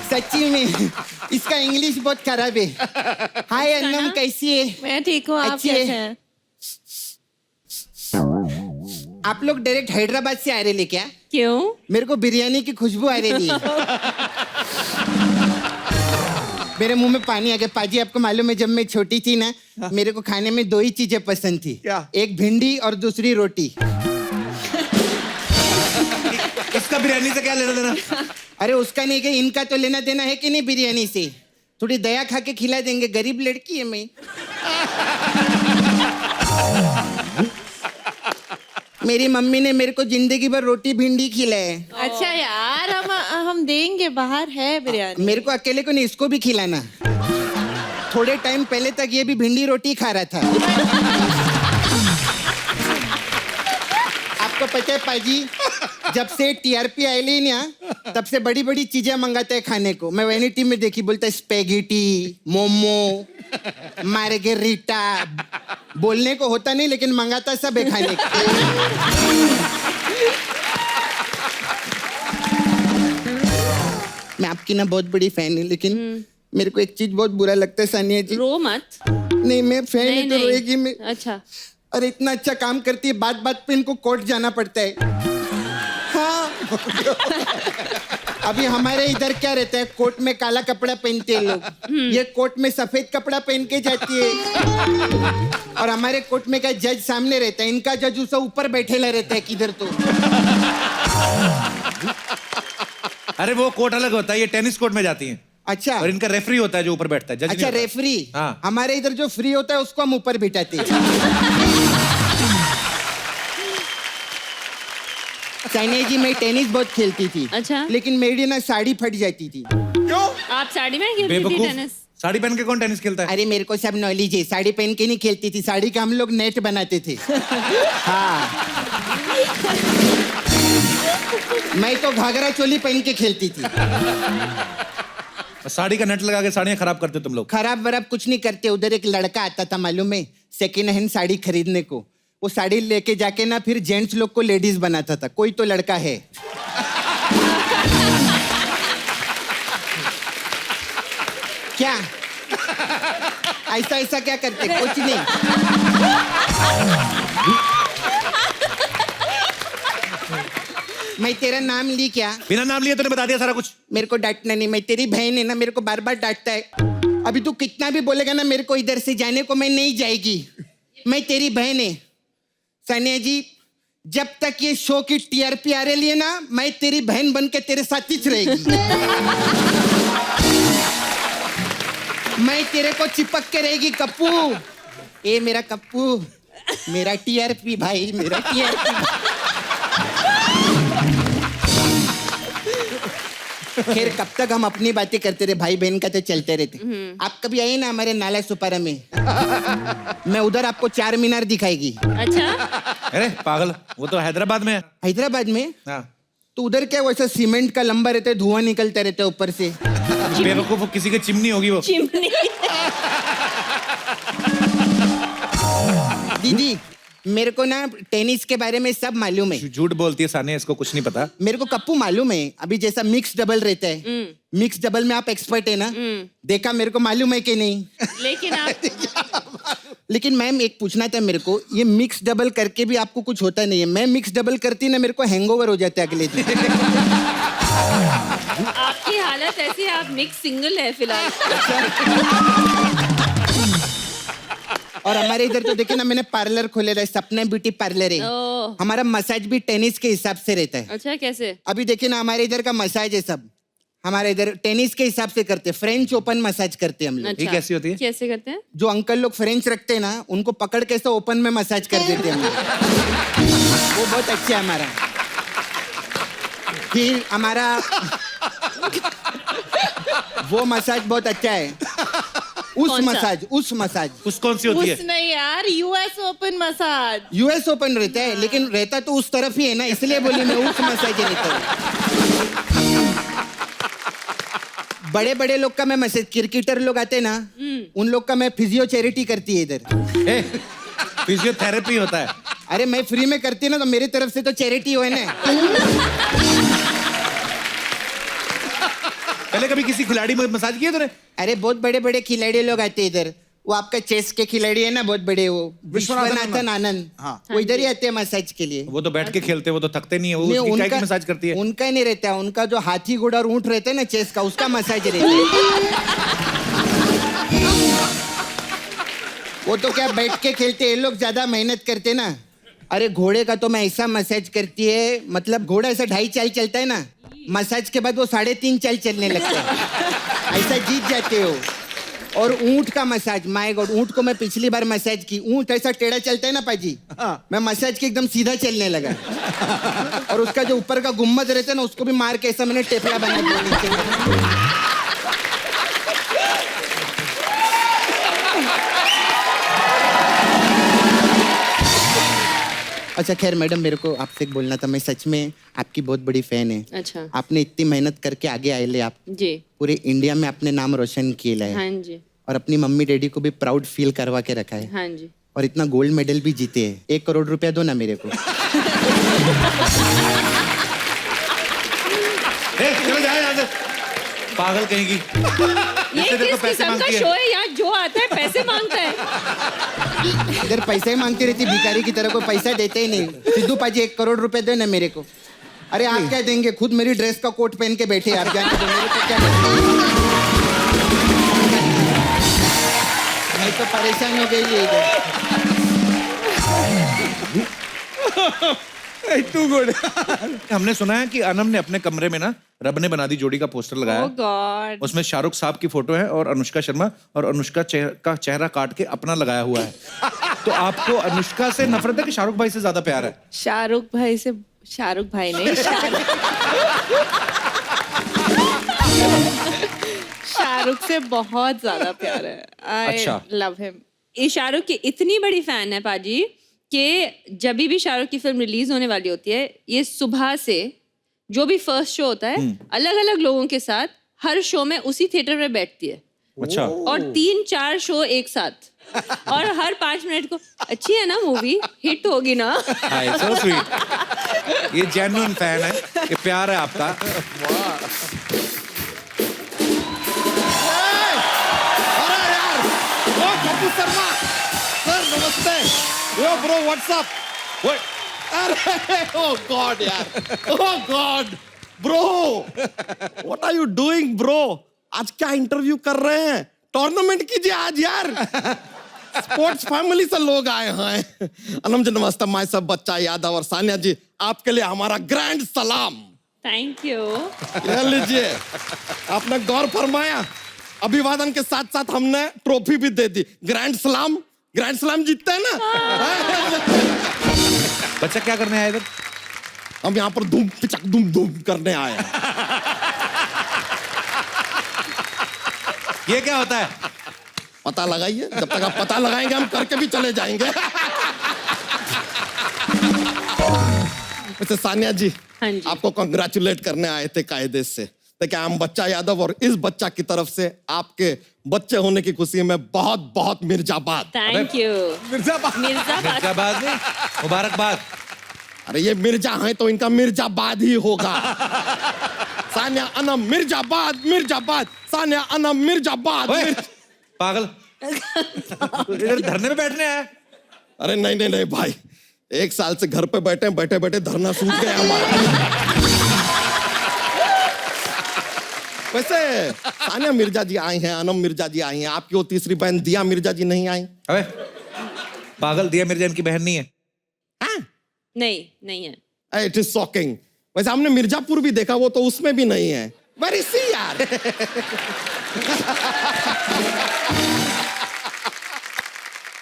सच्ची में इसका इंग्लिश बहुत खराब है। हाय अन्नम, कैसी है? मैं ठीक हूँ, आप अच्छी कैसे है। हैं? आप लोग डायरेक्ट हैदराबाद से आ रहे ले क्या? क्यों? मेरे को बिरयानी की खुशबू आ रही है। मेरे मुंह में पानी आ गया। पाजी, आपको मालूम है जब मैं छोटी थी ना, मेरे को खाने में 2 ही चीजें पसंद थी। क्या? एक भिंडी और दूसरी रोटी। इसका बिरयानी से क्या लेना देना? अरे उसका नहीं कि इनका तो लेना देना है कि नहीं बिरयानी से। थोड़ी दया खा के खिला देंगे, गरीब लड़की है मैं। मेरी मम्मी ने मेरे को जिंदगी भर रोटी भिंडी खिलाए। अच्छा यार, हम देंगे, बाहर है बिरयानी। मेरे को अकेले को नहीं, इसको भी खिलाना। थोड़े टाइम पहले तक ये भी भिंडी रोटी खा रहा था। आपको पता है पाजी, जब से टीआरपी आयली ना, तब से बड़ी बड़ी चीजें मंगाता है खाने को। मैं वैनिटी में देखी, बोलता है स्पेगेटी, मोमो, मार्गेरिटा। बोलने को होता नहीं लेकिन मंगाता सब है खाने को। मैं आपकी ना बहुत बड़ी फैन हूँ, लेकिन मेरे को एक चीज बहुत बुरा लगता है सानिया जी। रो मत। नहीं, मैं फैन नहीं, है तो नहीं। रोएगी मैं। अच्छा। अरे इतना अच्छा काम करती है, बात बात पे इनको कोर्ट जाना पड़ता है। हाँ। अभी हमारे इधर क्या रहता है, कोर्ट में काला कपड़ा पहनते हैं लोग, ये कोर्ट में सफेद कपड़ा पहन के जाती है। और हमारे कोर्ट में क्या जज सामने रहता है, इनका जज उसे ऊपर बैठेला रहता है किधर तो। अरे वो कोर्ट अलग होता है, ये टेनिस कोर्ट में जाती हैं। अच्छा। और इनका रेफरी होता है जो ऊपर बैठता है, जज नहीं अच्छा, होता। रेफरी। हाँ। हमारे इधर जो फ्री होता है उसको हम ऊपर बिठाते हैं। सानिया जी, मैं टेनिस बहुत खेलती थी। अच्छा। लेकिन मेरी ना साड़ी फट जाती थी। क्यों? आप साड़ी में खेलती थी बेवकूफ, टेनिस? साड़ी पहन के कौन टेनिस खेलता है? अरे मेरे को सब नॉलेज है, साड़ी पहन के नहीं खेलती थी, साड़ी का हम लोग नेट बनाते थे। हाँ। मैं तो घाघरा चोली पहन के खेलती थी। साड़ी का नेट लगा के साड़ियां खराब करते हो तुम लोग। खराब वराब कुछ नहीं करते। उधर एक लड़का आता था मालूम है, सेकेंड हैंड साड़ी खरीदने को। वो साड़ी लेके जाके ना फिर जेंट्स लोग को लेडीज बनाता था। कोई तो लड़का है। क्या ऐसा ऐसा क्या करते? कुछ नहीं। मैं तेरा नाम ली क्या? बिना नाम लिए तूने बता दिया सारा कुछ। मेरे को डांटना नहीं, मैं तेरी बहन है ना, मेरे को बार बार डांटता है। अभी तू कितना भी बोलेगा ना मेरे को इधर से जाने को, मैं नहीं जाएगी। मैं तेरी बहन है सानिया जी। जब तक ये शो की टीआरपी आ रही है ना, मैं तेरी बहन बन के तेरे साथ ही रहेगी। मैं तेरे को चिपक के रहेगी कप्पू। ए मेरा कप्पू, मेरा टीआरपी भाई, मेरा टीआरपी। खैर, कब तक हम अपनी बातें करते रहे, भाई बहन का तो चलते रहते। आप कभी आइए ना हमारे नाला सुपारा में, मैं उधर आपको 4 मीनार दिखाएगी। अच्छा। अरे पागल, वो तो हैदराबाद में है। हैदराबाद में? हाँ। तो उधर क्या वैसा सीमेंट का लंबा रहता है, धुआं निकलता रहता है ऊपर से। बेवकूफ, वो किसी की चिमनी होगी वो। चिमनी। दीदी, मेरे को ना टेनिस के बारे में सब मालूम है। झूठ बोलती है सानिया, इसको कुछ नहीं पता। मेरे को कप्पू मालूम है। अभी जैसा मिक्स डबल रहता है, मिक्स डबल में आप एक्सपर्ट है ना, देखा मेरे को मालूम है कि नहीं? लेकिन आप लेकिन मैम एक पूछना था मेरे को, ये मिक्स डबल करके भी आपको कुछ होता नहीं है? मैं मिक्स डबल करती ना, मेरे को हैंगओवर हो जाता है अगले दिन। आपकी हालत ऐसी है, आप मिक्स सिंगल है फिलहाल। और हमारे इधर तो देखिए ना, मैंने पार्लर खोले रहा है, सपना ब्यूटी पार्लर है। ओह। हमारा मसाज भी टेनिस के हिसाब से रहता है। अच्छा, कैसे? अभी देखिए ना, हमारे इधर का मसाज है सब, हमारे इधर टेनिस के हिसाब से करते हैं। फ्रेंच ओपन मसाज करते हैं हम लोग। अच्छा। कैसी होती है? कैसे करते हैं? जो अंकल लोग फ्रेंच रखते हैं ना, उनको पकड़ के ऐसा ओपन में मसाज कर देते हैं हम लोग। वो बहुत अच्छा है हमारा। फिर हमारा वो मसाज बहुत अच्छा है, उस कौन सा? मसाज, उस मसाज। उस कौन सी होती उस है? नहीं यार, US open massage. US open रहता है, लेकिन रहता तो उस तरफ ही है ना, इसलिए बोली मैं उस मसाज रहता है। बड़े बड़े लोग का मैं मसाज, क्रिकेटर लोग आते हैं ना, उन लोग का मैं फिजियो चैरिटी करती है इधर। फिजियोथेरेपी होता है। अरे मैं फ्री में करती ना, तो मेरी तरफ से तो चैरिटी हो ना। पहले कभी किसी खिलाड़ी में मसाज किया तूने? अरे बहुत बड़े बड़े खिलाड़ी लोग आते हैं इधर, वो आपका चेस के खिलाड़ी है ना बहुत बड़े, वो विश्वनाथन आनंद, हाँ। वो इधर ही आते हैं मसाज के लिए। वो तो बैठ के खेलते हैं, वो तो थकते नहीं है, वो नहीं, उसकी काय की मसाज करती है? उनका नहीं रहता, उनका जो हाथी घोड़ा और ऊंट रहता है ना चेस का, उसका मसाज रहता है। वो तो क्या बैठ के खेलते हैं, ये लोग ज्यादा मेहनत करते ना। अरे घोड़े का तो मैं ऐसा मसाज करती है, मतलब घोड़ा ऐसा 2.5 चाल चलता है ना, मसाज के बाद वो 3.5 चाल चलने लगता है, ऐसा जीत जाते हो। और ऊंट का मसाज, माय गॉड, ऊंट को मैं पिछली बार मसाज की, ऊंट ऐसा टेढ़ा चलता है ना पाजी, मैं मसाज के एकदम सीधा चलने लगा। और उसका जो ऊपर का गुम्मद रहता है ना, उसको भी मार के ऐसा मैंने टेपला बना दिया नीचे। अच्छा खैर मैडम, मेरे को आपसे एक बोलना था, मैं सच में आपकी बहुत बड़ी फैन है। अच्छा। आपने इतनी मेहनत करके आगे आए ले, आप जी। पूरे इंडिया में अपने नाम रोशन किए है। हाँ जी। और अपनी मम्मी डैडी को भी प्राउड फील करवा के रखा है। हाँ जी। और इतना गोल्ड मेडल भी जीते हैं। 1 करोड़ रुपया दो ना मेरे को। चलो जाए यहाँ से, पागल कहेगी। ये किस किस्म का शो है यहाँ, जो आता है पैसे मांगता है? इधर पैसा ही मांगती रहती भिखारी की तरह, कोई पैसा देते ही नहीं। सिद्धू पाजी 1 करोड़ रुपए दे ना मेरे को। अरे आप क्या देंगे, खुद मेरी ड्रेस का कोट पहन के बैठे, आप जाने दो, मेरे को क्या मैं तो परेशान हो गई है इधर। हमने सुना है कि अनम ने अपने कमरे में ना रब ने बना दी जोड़ी का पोस्टर लगाया Oh God. उसमें शाहरुख साहब की फोटो है और अनुष्का शर्मा, और अनुष्का का चेहरा काट के अपना लगाया हुआ है। तो आपको अनुष्का से नफरत है कि शाहरुख भाई से ज्यादा प्यार है? शाहरुख भाई से, शाहरुख भाई नहीं, शाहरुख से बहुत ज्यादा प्यार है। आई अच्छा। Love him. ये शाहरुख की इतनी बड़ी फैन है पाजी कि जब भी शाहरुख की फिल्म रिलीज होने वाली होती है, ये सुबह से जो भी फर्स्ट शो होता है अलग अलग लोगों के साथ हर शो में उसी थिएटर में बैठती है। अच्छा। और 3-4 शो एक साथ, और हर 5 मिनट को अच्छी है ना मूवी, हिट होगी ना। हाय, so sweet। ये जेन्युइन फैन है, ये प्यार है आपका। अरे यार, ओ कपूर शर्मा सर, नमस्ते। Yo bro, what's up? अरे ओ गॉड यार, oh god bro, what are you doing bro? आज क्या इंटरव्यू कर रहे हैं? टूर्नामेंट कीजिए आज यार। स्पोर्ट्स फैमिली से लोग आए हैं। अनम जी नमस्ते, मैं सब बच्चा यादव और सानिया जी, आपके लिए हमारा ग्रैंड सलाम। Thank you. ले लीजिए, आपने गौर फरमाया, अभिवादन के साथ साथ हमने ट्रॉफी भी दे दी। ग्रैंड सलाम, ग्रैंड सलाम जीतते हैं ना। बच्चा क्या करने आया इधर? हम यहाँ पर धूम पिचक धूम धूम करने आए हैं। ये क्या होता है? पता लगाइए, जब तक आप पता लगाएंगे हम करके भी चले जाएंगे। वैसे सानिया जी, हाँ जी। आपको कांग्रेचुलेट करने आए थे कायदे से। देखिए, हम बच्चा यादव और इस बच्चा की तरफ से आपके बच्चे होने की खुशी में बहुत बहुत मिर्जाबाद। Thank you. मिर्जाबाद, मिर्जाबाद नहीं, मुबारकबाद। अरे ये मिर्जा है तो इनका मिर्जाबाद ही होगा। सानिया अनम मिर्जाबाद, मिर्जाबाद, सानिया अनम मिर्जाबाद। ओए, पागल, इधर धरने में बैठने आया? अरे नहीं नहीं नहीं भाई, 1 साल से घर पे बैठे बैठे बैठे धरना सूख गया हमारा। वैसे सानिया मिर्जा जी आई हैं, अनम मिर्जा जी आई हैं, आपकी वो तीसरी बहन दिया मिर्जा जी नहीं आई? अबे पागल, दिया मिर्जा इनकी बहन नहीं है। नहीं है। It is shocking. वैसे हमने मिर्जापुर भी देखा, वो तो उसमें भी नहीं है। वेरी सी यार।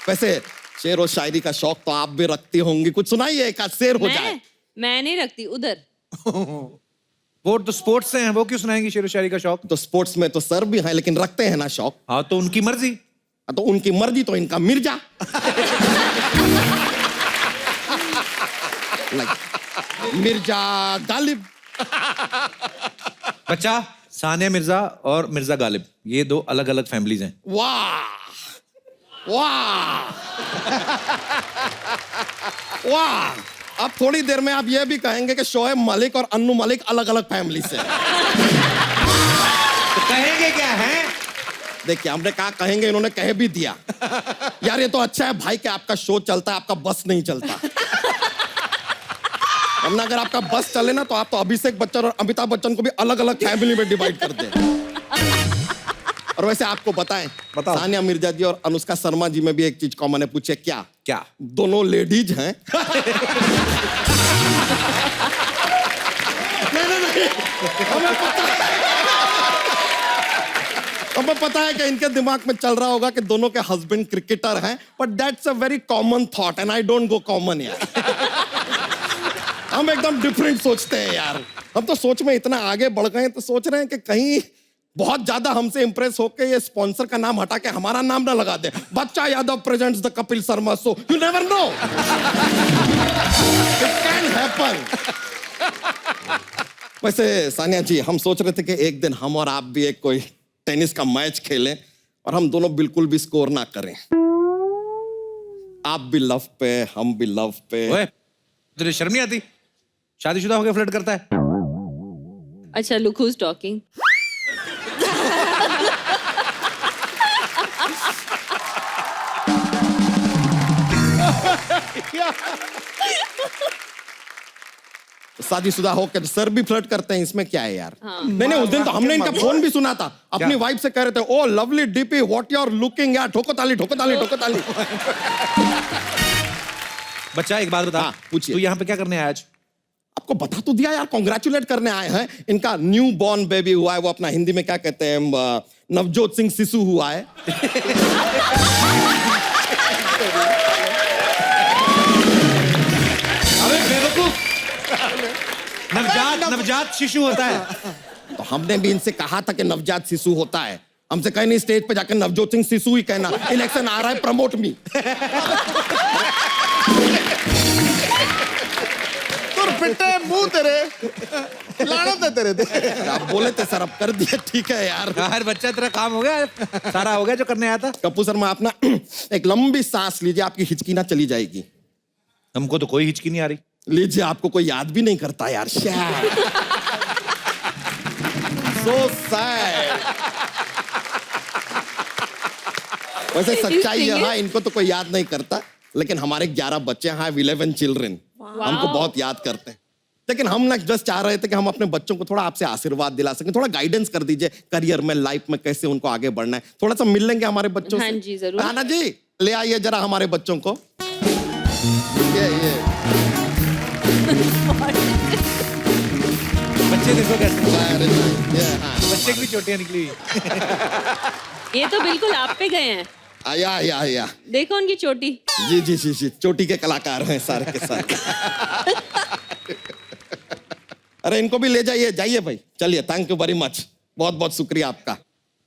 वैसे शेर और शायरी का शौक तो आप भी रखती होंगी, कुछ सुनाइए, एक आध शेर हो जाए। मैं नहीं रखती उधर। वो तो स्पोर्ट्स से हैं, वो क्यों सुनाएंगी शेर व शायरी का शौक? तो स्पोर्ट्स में तो सर भी हैं, लेकिन रखते हैं ना शौक। हाँ तो उनकी मर्जी। तो उनकी मर्जी तो इनका मिर्जा। मिर्जा गालिब। बच्चा, सानिया मिर्जा और मिर्जा गालिब, ये 2 अलग अलग फैमिलीज हैं। वाह वाह वाह। अब थोड़ी देर में आप ये भी कहेंगे कि शोएब मलिक और अन्नू मलिक अलग अलग फैमिली से। कहेंगे क्या है? देखिए हमने कहा कहेंगे, इन्होंने कह भी दिया। यार ये तो अच्छा है भाई कि आपका शो चलता है, आपका बस नहीं चलता। वरना अगर आपका बस चले ना तो आप तो अभिषेक बच्चन और अमिताभ बच्चन को भी अलग अलग फैमिली में डिवाइड कर दें। और वैसे आपको बताएं, बताओ। सानिया मिर्जा जी और अनुष्का शर्मा जी में भी एक चीज कॉमन है। पूछे क्या? क्या? दोनों लेडीज हैं। नहीं, हमें पता है कि इनके दिमाग में चल रहा होगा कि दोनों के हस्बैंड क्रिकेटर हैं, but that's a very common thought and I don't go common यार। हम एकदम डिफरेंट सोचते हैं यार। हम तो सोच में इतना आगे बढ़ गए हैं तो सोच रहे हैं कि कहीं बहुत ज्यादा हमसे इंप्रेस होके ये स्पॉन्सर का नाम हटा के हमारा नाम ना लगा दे। बच्चा Yadav presents the Kapil Sharma show. You never know, it can happen. वैसे सानिया जी, हम सोच रहे थे कि एक दिन हम और आप भी एक कोई टेनिस का मैच खेलें और हम दोनों बिल्कुल भी स्कोर ना करें। आप भी लव पे, हम भी लव पे। ओए, तुझे शर्म नहीं आती? शादीशुदा होकर फ्लर्ट करता है। अच्छा, look who's talking. शादीशुदा होकर सर भी फ्लर्ट करते हैं, इसमें क्या है यार? नहीं, उस दिन तो हमने इनका फोन भी सुना था। अपनी वाइफ से कह रहे थे, oh lovely DP, what you are looking यार। ठोको ताली, ठोको ताली, ठोको ताली। बच्चा एक बात बता, हाँ, पूछिए। तू यहाँ पे क्या करने आया आज? आपको बता तो दिया यार, कॉन्ग्रेचुलेट करने आए हैं। इनका न्यू बॉर्न बेबी हुआ है, वो अपना हिंदी में क्या कहते हैं, नवजोत सिंह शिशु हुआ है। अबे बेवकूफ, नवजात शिशु होता है। तो हमने भी इनसे कहा था कि नवजात शिशु होता है। हमसे कहे नहीं, स्टेज पे जाकर नवजोत सिंह शिशु ही कहना। इलेक्शन आ रहा है, प्रमोट मी। पिट्टे मुंह तेरे, लानत है तेरे पे। आप बोले थे सर, अब कर दिया, ठीक है यार। यार बच्चा, तेरा काम हो गया, सारा हो गया जो करने आया था। कपूर शर्मा, आप ना एक लंबी सांस लीजिए, आपकी हिचकी ना चली जाएगी। हमको तो कोई हिचकी नहीं आ रही। लीजिए, आपको कोई याद भी नहीं करता यार। So sad. वैसे सच्चाई है, हाँ, इनको तो कोई याद नहीं करता, लेकिन हमारे 11 बच्चे हैं, 11 चिल्ड्रन, हमको बहुत याद करते हैं। लेकिन हम ना जस्ट चाह रहे थे कि हम अपने बच्चों को थोड़ा आपसे आशीर्वाद दिला सकें, थोड़ा गाइडेंस कर दीजिए करियर में, लाइफ में कैसे उनको आगे बढ़ना है। थोड़ा सा मिल लेंगे हमारे बच्चों से? हाँ जी, जरूर। राना जी, ले आइए जरा हमारे बच्चों को। ये बच्चे देखो कैसे, हाँ। बच्चे की चोटियां निकली। ये तो बिल्कुल आप पे गए हैं। आया। देखो उनकी चोटी। जी, चोटी के कलाकार हैं सारे के सारे। अरे इनको भी ले जाइए, जाइए भाई, चलिए। थैंक यू वेरी मच, बहुत बहुत शुक्रिया आपका।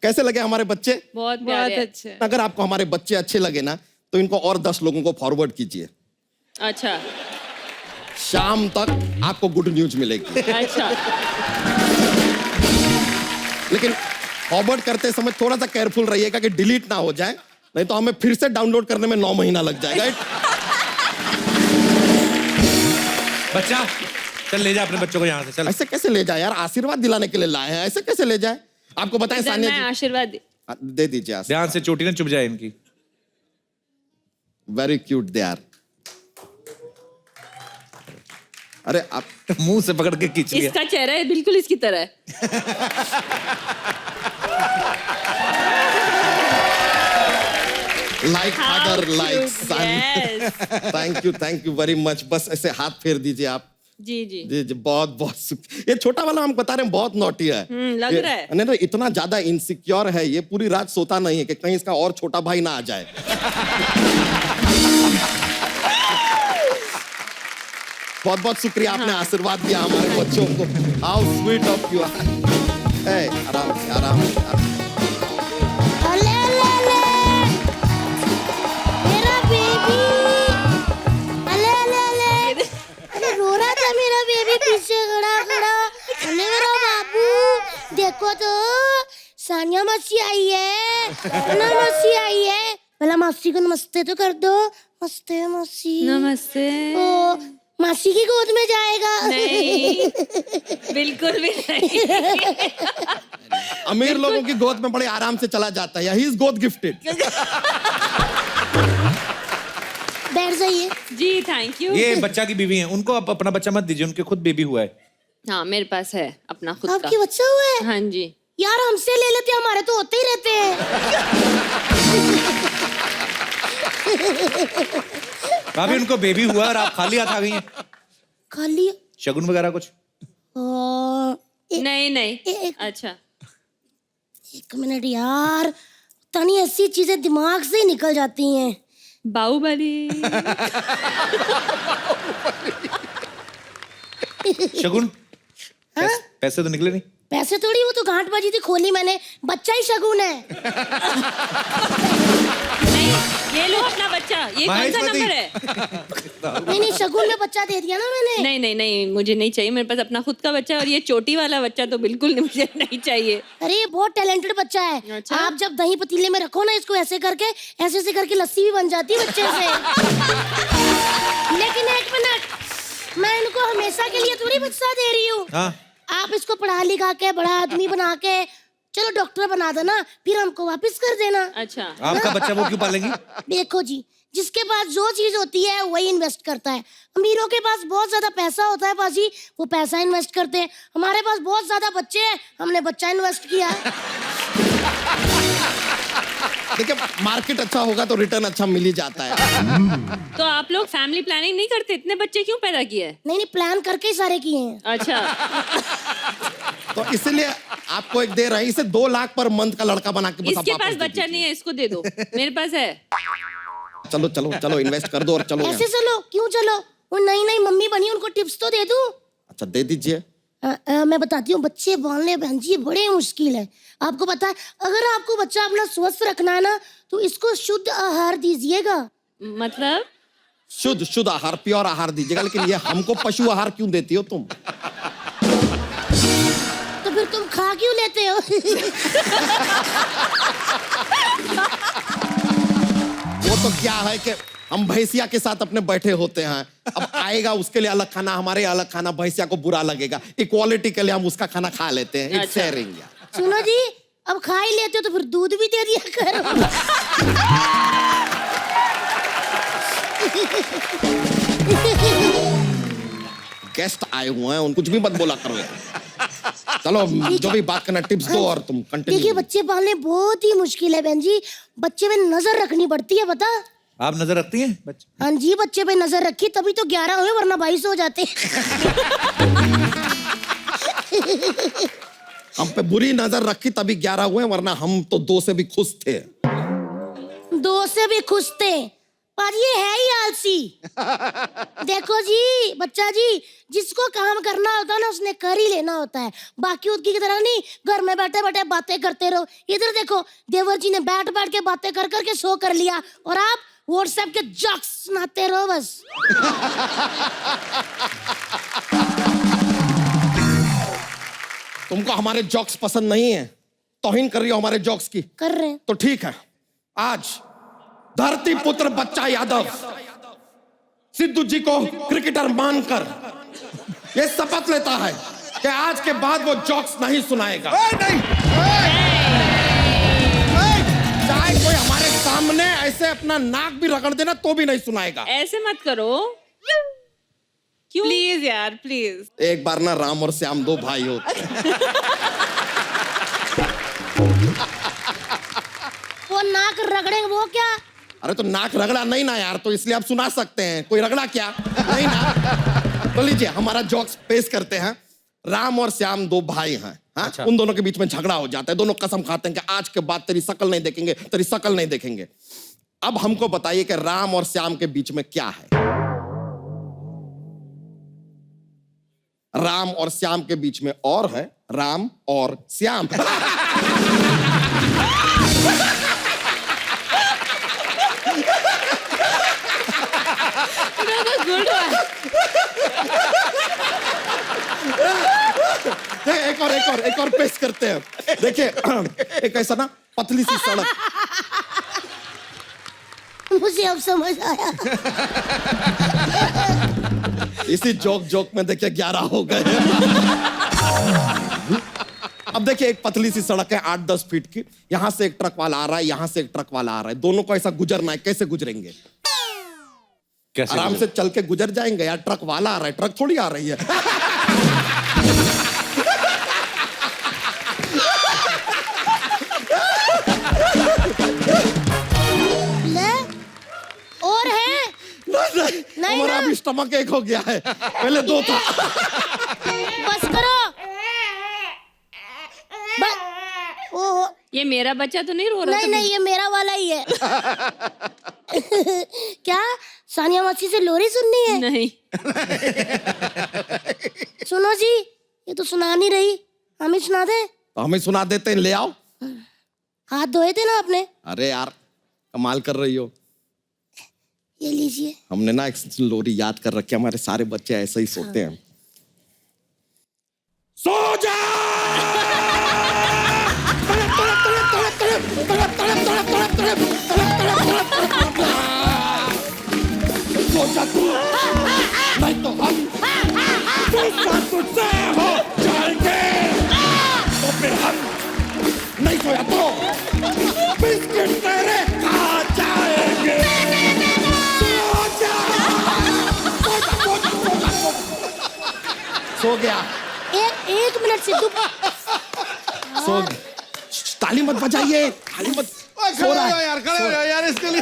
कैसे लगे हमारे बच्चे? बहुत बहुत अच्छे। अगर आपको हमारे बच्चे अच्छे लगे ना तो इनको और 10 लोगों को फॉरवर्ड कीजिए। अच्छा शाम तक आपको गुड न्यूज मिलेगी। अच्छा। लेकिन फॉरवर्ड करते समय थोड़ा सा केयरफुल रहिएगा कि डिलीट ना हो जाए, नहीं तो हमें फिर से डाउनलोड करने में 9 महीना लग जाएगा। बच्चा, चल ले जा अपने बच्चों को यहाँ से, चल। ऐसे कैसे ले जाए यार? आशीर्वाद दिलाने के लिए लाए हैं, ऐसे कैसे ले जाए? आपको बताएं इधर सानिया मैं जी, आशीर्वाद दे दीजिए आशीर्वाद। ध्यान से, चोटी ना चुभ जाए इनकी। Very cute they are. अरे आप मुंह से पकड़ के खींच लिया। इसका चेहरा है बिल्कुल इसकी तरह है। Like father like son. Yes. Thank you very much. बस ऐसे हाथ फेर दीजिए आप। जी जी। जी, बहुत बहुत ये छोटा वाला हम बता रहे हैं बहुत नॉटी है। लग रहा है। नहीं, इतना ज्यादा इनसिक्योर है ये, पूरी रात सोता नहीं है कि कहीं इसका और छोटा भाई ना आ जाए। बहुत बहुत शुक्रिया, आपने आशीर्वाद दिया हमारे बच्चों को। How sweet of you. आराम से, आराम से। मेरा बेबी। अरे रो रहा था मेरा बेबी पीछे खड़ा। अरे मेरा बाबू, देखो तो सानिया मौसी आई है। मौसी आई है। पहला मौसी को नमस्ते तो कर दो। नमस्ते मौसी। नमस्ते। ओ मासी की गोद में जाएगा। नहीं, बिल्कुल भी नहीं। अमीर लोगों की गोद में बड़े आराम से चला जाता है, ही इज गोद गिफ्टेड। बैठ जाइए। जी थैंक यू। ये बच्चा की बीवी है, उनको आप अपना बच्चा मत दीजिए, उनके खुद बेबी हुआ है। हाँ मेरे पास है अपना खुद का। आपकी बच्चा हुआ है? हाँ जी। यार हमसे ले लेते, हमारे तो होते ही रहते हैं। भाभी उनको बेबी हुआ और आप खाली हाथ आ गई हैं। खाली शगुन वगैरह कुछ? नहीं नहीं। एक अच्छा मिनट यार, तनी ऐसी चीजें दिमाग से ही निकल जाती हैं। बाहुबली। शगुन पैसे तो निकले नहीं? पैसे थोड़ी, वो तो गांठ बाजी थी, खोली मैंने, बच्चा ही शगुन है। नहीं ये लो अपना बच्चा, ये कौन सा माहेश्वरी। नंबर है? नहीं शगुन में बच्चा दे दिया ना मैंने। नहीं नहीं नहीं मुझे नहीं चाहिए, मेरे पास अपना खुद का बच्चा है और ये चोटी वाला बच्चा तो बिल्कुल नहीं, मुझे नहीं चाहिए। अरे ये बहुत टैलेंटेड बच्चा है। अच्छा? आप जब दही पतीले में रखो ना इसको, ऐसे करके ऐसे ऐसे करके लस्सी भी बन जाती है बच्चे से। लेकिन एक मिनट, मैं इनको हमेशा के लिए थोड़ी बच्चा दे रही हूँ। हाँ आप इसको पढ़ा लिखा के बड़ा आदमी बना के चलो डॉक्टर बना देना, फिर हमको वापस कर देना। अच्छा आपका बच्चा वो क्यों पालेंगी? देखो जी, जिसके पास जो चीज होती है वही इन्वेस्ट करता है। अमीरों के पास बहुत ज्यादा पैसा होता है बाजी, वो पैसा इन्वेस्ट करते हैं। हमारे पास बहुत ज्यादा बच्चे हैं, हमने बच्चा इन्वेस्ट किया है। देखिए मार्केट अच्छा होगा तो रिटर्न अच्छा मिल ही जाता है। तो आप लोग फैमिली प्लानिंग नहीं करते? इतने बच्चे क्यों पैदा किए? नहीं प्लान करके ही सारे किए हैं। अच्छा तो इसलिए आपको एक दे रहे हैं, इसे 2 लाख पर मंथ का लड़का बना के बस आप इसके वापस पास दे बच्चा दीजिए। नहीं है, इसको दे दो। मेरे पास है। चलो चलो चलो इन्वेस्ट कर दो और चलो ऐसे यहाँ। चलो क्यों चलो, वो नई नई मम्मी बनी, उनको टिप्स तो दे दूं। अच्छा दे दीजिए। मैं बताती हूँ, बच्चे पालने बहन जी बड़े मुश्किल है। आपको पता है, अगर आपको बच्चा अपना स्वस्थ रखना है ना, तो इसको शुद्ध आहार दीजिएगा। मतलब शुद्ध आहार, प्योर आहार दीजिएगा। लेकिन ये हमको पशु आहार क्यों देती हो तुम? तो फिर तुम खा क्यों लेते हो? वो तो क्या है कि हम भैंसिया के साथ अपने बैठे होते हैं, अब आएगा उसके लिए अलग खाना, हमारे अलग खाना, भैंसिया को बुरा लगेगा। इक्वालिटी के लिए हम उसका खाना खा लेते हैं। It's sharing. सुनो जी, अब खा ही लेते हो तो फिर दूध भी दे दिया करो। गेस्ट आए हुए हैं, उनको कुछ भी मत बोला करो यार। चलो जो भी बात करना टिप्स दो और तुम देखिए कंटिन्यू। बच्चे पालने बहुत ही मुश्किल है बहन जी, बच्चे पे नजर रखनी पड़ती है, पता? आप नजर रखती हैं बच्चे? हाँ जी, बच्चे पे नजर रखी तभी तो 11 हुए, वरना 22 हो जाते। हम पे बुरी नजर रखी तभी 11 हुए, वरना हम तो 2 से भी खुश थे। 2 से भी खुश थे पर ये है ही आलसी। देखो जी बच्चा जी, जिसको काम करना होता है ना उसने कर ही लेना होता है, बाकी उनकी की तरह नहीं घर में बैठे बैठे बातें करते रहो। इधर देखो, देवर जी ने बैठ बैठ के बातें कर करके शो कर लिया और आप व्हाट्सएप के जोक्स सुनाते रहो बस। तुमको हमारे जोक्स पसंद नहीं है, तौहीन कर रही हो हमारे जोक्स की, कर रहे हैं तो ठीक है। आज धरती पुत्र बच्चा यादव सिद्धू जी को क्रिकेटर मानकर ये शपथ लेता है कि आज के बाद वो जोक्स नहीं सुनाएगा। चाहे कोई हमारे सामने ऐसे अपना नाक भी रगड़ देना तो भी नहीं सुनाएगा। ऐसे मत करो। क्यों? प्लीज यार प्लीज। एक बार ना राम और श्याम 2 भाई होते हैं। वो नाक रगड़ेंगे वो क्या? अरे तो नाक रगड़ा नहीं ना यार, तो इसलिए आप सुना सकते हैं। कोई रगड़ा क्या? नहीं ना। तो लीजिए हमारा जोक्स पेश करते हैं। राम और श्याम 2 भाई हैं। हाँ? अच्छा। उन दोनों के बीच में झगड़ा हो जाता है, दोनों कसम खाते हैं कि आज के बाद तेरी शक्ल नहीं देखेंगे, तेरी शक्ल नहीं देखेंगे। अब हमको बताइए कि राम और श्याम के बीच में क्या है? राम और श्याम के बीच में और है राम और श्याम। Good one. एक और पेश करते हैं। देखिए एक ऐसा ना पतली सी सड़क, मुझे अब समझ आया। इसी जोक जोक में देखिए 11 हो गए। अब देखिए एक पतली सी सड़क है 8-10 फीट की, यहां से एक ट्रक वाला आ रहा है, यहां से एक ट्रक वाला आ रहा है, दोनों को ऐसा गुजरना है, कैसे गुजरेंगे? कैसे आराम से चल के गुजर जाएंगे यार, ट्रक वाला आ रहा है, ट्रक थोड़ी आ रही है। ले और है नहीं, हमारा ना? अभी स्टमक एक हो गया है, पहले 2 था। बस करो। ओहो, ये मेरा बच्चा तो नहीं रो रहा नहीं नहीं, ये मेरा वाला ही है। क्या सानिया मासी से लोरी सुननी है? नहीं। सुनो जी, ये तो सुना नहीं रही, हमें सुना दे। तो हमें सुना देते हैं, ले आओ। हाथ धोए थे ना आपने? अरे यार कमाल कर रही हो। ये लीजिए। हमने ना एक लोरी याद कर रखी है, हमारे सारे बच्चे ऐसे ही सोते हैं। सो जा! सो जा तू, नहीं तो हम तुझसे हो जाएंगे। तो फिर हम नहीं सोया तो बिस्किट तेरे खा जाएंगे। सो गया। एक मिनट सिद्धू। सो ताली मत बजाइए, ताली मत। सो रहा है यार, खड़े हो जाओ यार इसके लिए।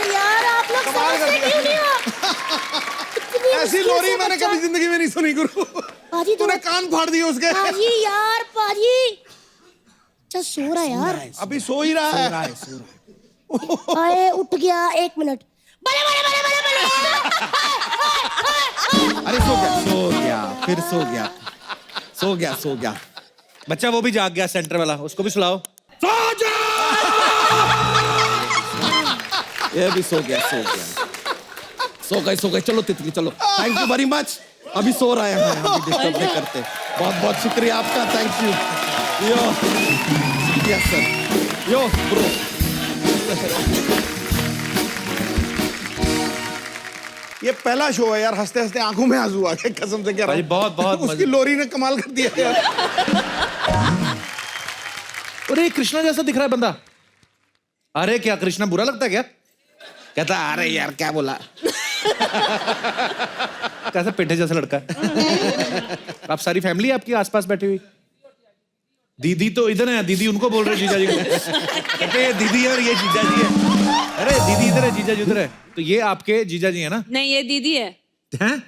यार आप लोग समझते क्यों नहीं हो? इतनी ऐसी मुश्किल लोरी से मैंने बच्चा- कभी जिंदगी में नहीं सुनी गुरु। पाजी तूने कान फाड़ दिए उसके। पाजी यार, पाजी अच्छा सो रहा है यार। अभी सो ही रहा है। आए उठ गया, 1 मिनट। बड़े बड़े बड़े बड़े बड़े। अरे सो गया, फिर सो गया। बच्चा वो भी जाग गया, सेंटर वाला, उसको भी सुलाओ। सो जा! ये भी सो गया। सो गए। चलो तितली चलो। Thank you very much. अभी सो रहे हैं, अभी डिस्टर्ब नहीं करते। बहुत बहुत शुक्रिया आपका, thank you. Yo yes sir, yo bro. ये पहला शो है यार, हंसते हंसते आंखों में आंसू आ गए, कसम से कह रहा भाई हूं। बहुत उसकी लोरी ने कमाल कर दिया यार। अरे कृष्णा जैसा दिख रहा है बंदा। अरे क्या कृष्णा बुरा लगता है क्या? कहता अरे यार क्या बोला। कैसा पेठे जैसा लड़का है। आप सारी फैमिली आपकी आसपास बैठी हुई? दीदी तो इधर है, दीदी उनको बोल रहे जीजा जी को। कहते ये दीदी है और ये जीजा जी है। अरे दीदी इधर है, जीजा जी उधर है। तो ये आपके जीजा जी है ना? नहीं, ये दीदी है। हैं?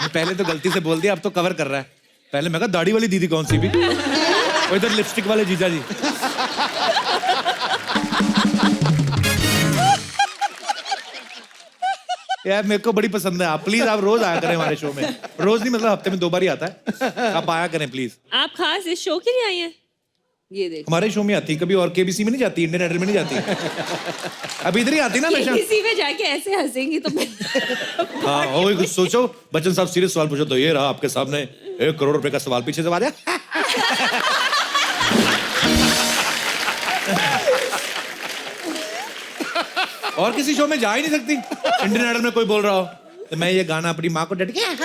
पहले तो गलती से बोल दिया, अब तो कवर कर रहा है। पहले मैं कहा दाढ़ी वाली दीदी कौन सी भी, और इधर लिपस्टिक वाले जीजा जी। यार मेरे को बड़ी पसंद है आप, प्लीज आप रोज आया करें हमारे शो में। रोज नहीं, मतलब हफ्ते में 2 बार ही आता है, आप आया करें प्लीज। आप खास इस शो के लिए आई हैं? ये देखो, हमारे शो में आती कभी, और केबीसी में नहीं जाती, इंडियन आइडल में नहीं जाती। अब इधर ही आती ना हमेशा। किसी में जाके ऐसे हंसेंगी तो मैं- हाँ, और कुछ सोचो, बच्चन साहब सीरियस सवाल पूछो तो ये रहा आपके सामने 1 करोड़ रुपए का सवाल, पीछे से आ जाए। और किसी शो में जा ही नहीं सकती। इंडियन आइडल में कोई बोल रहा हो तो मैं ये गाना अपनी माँ को डेडिकेट।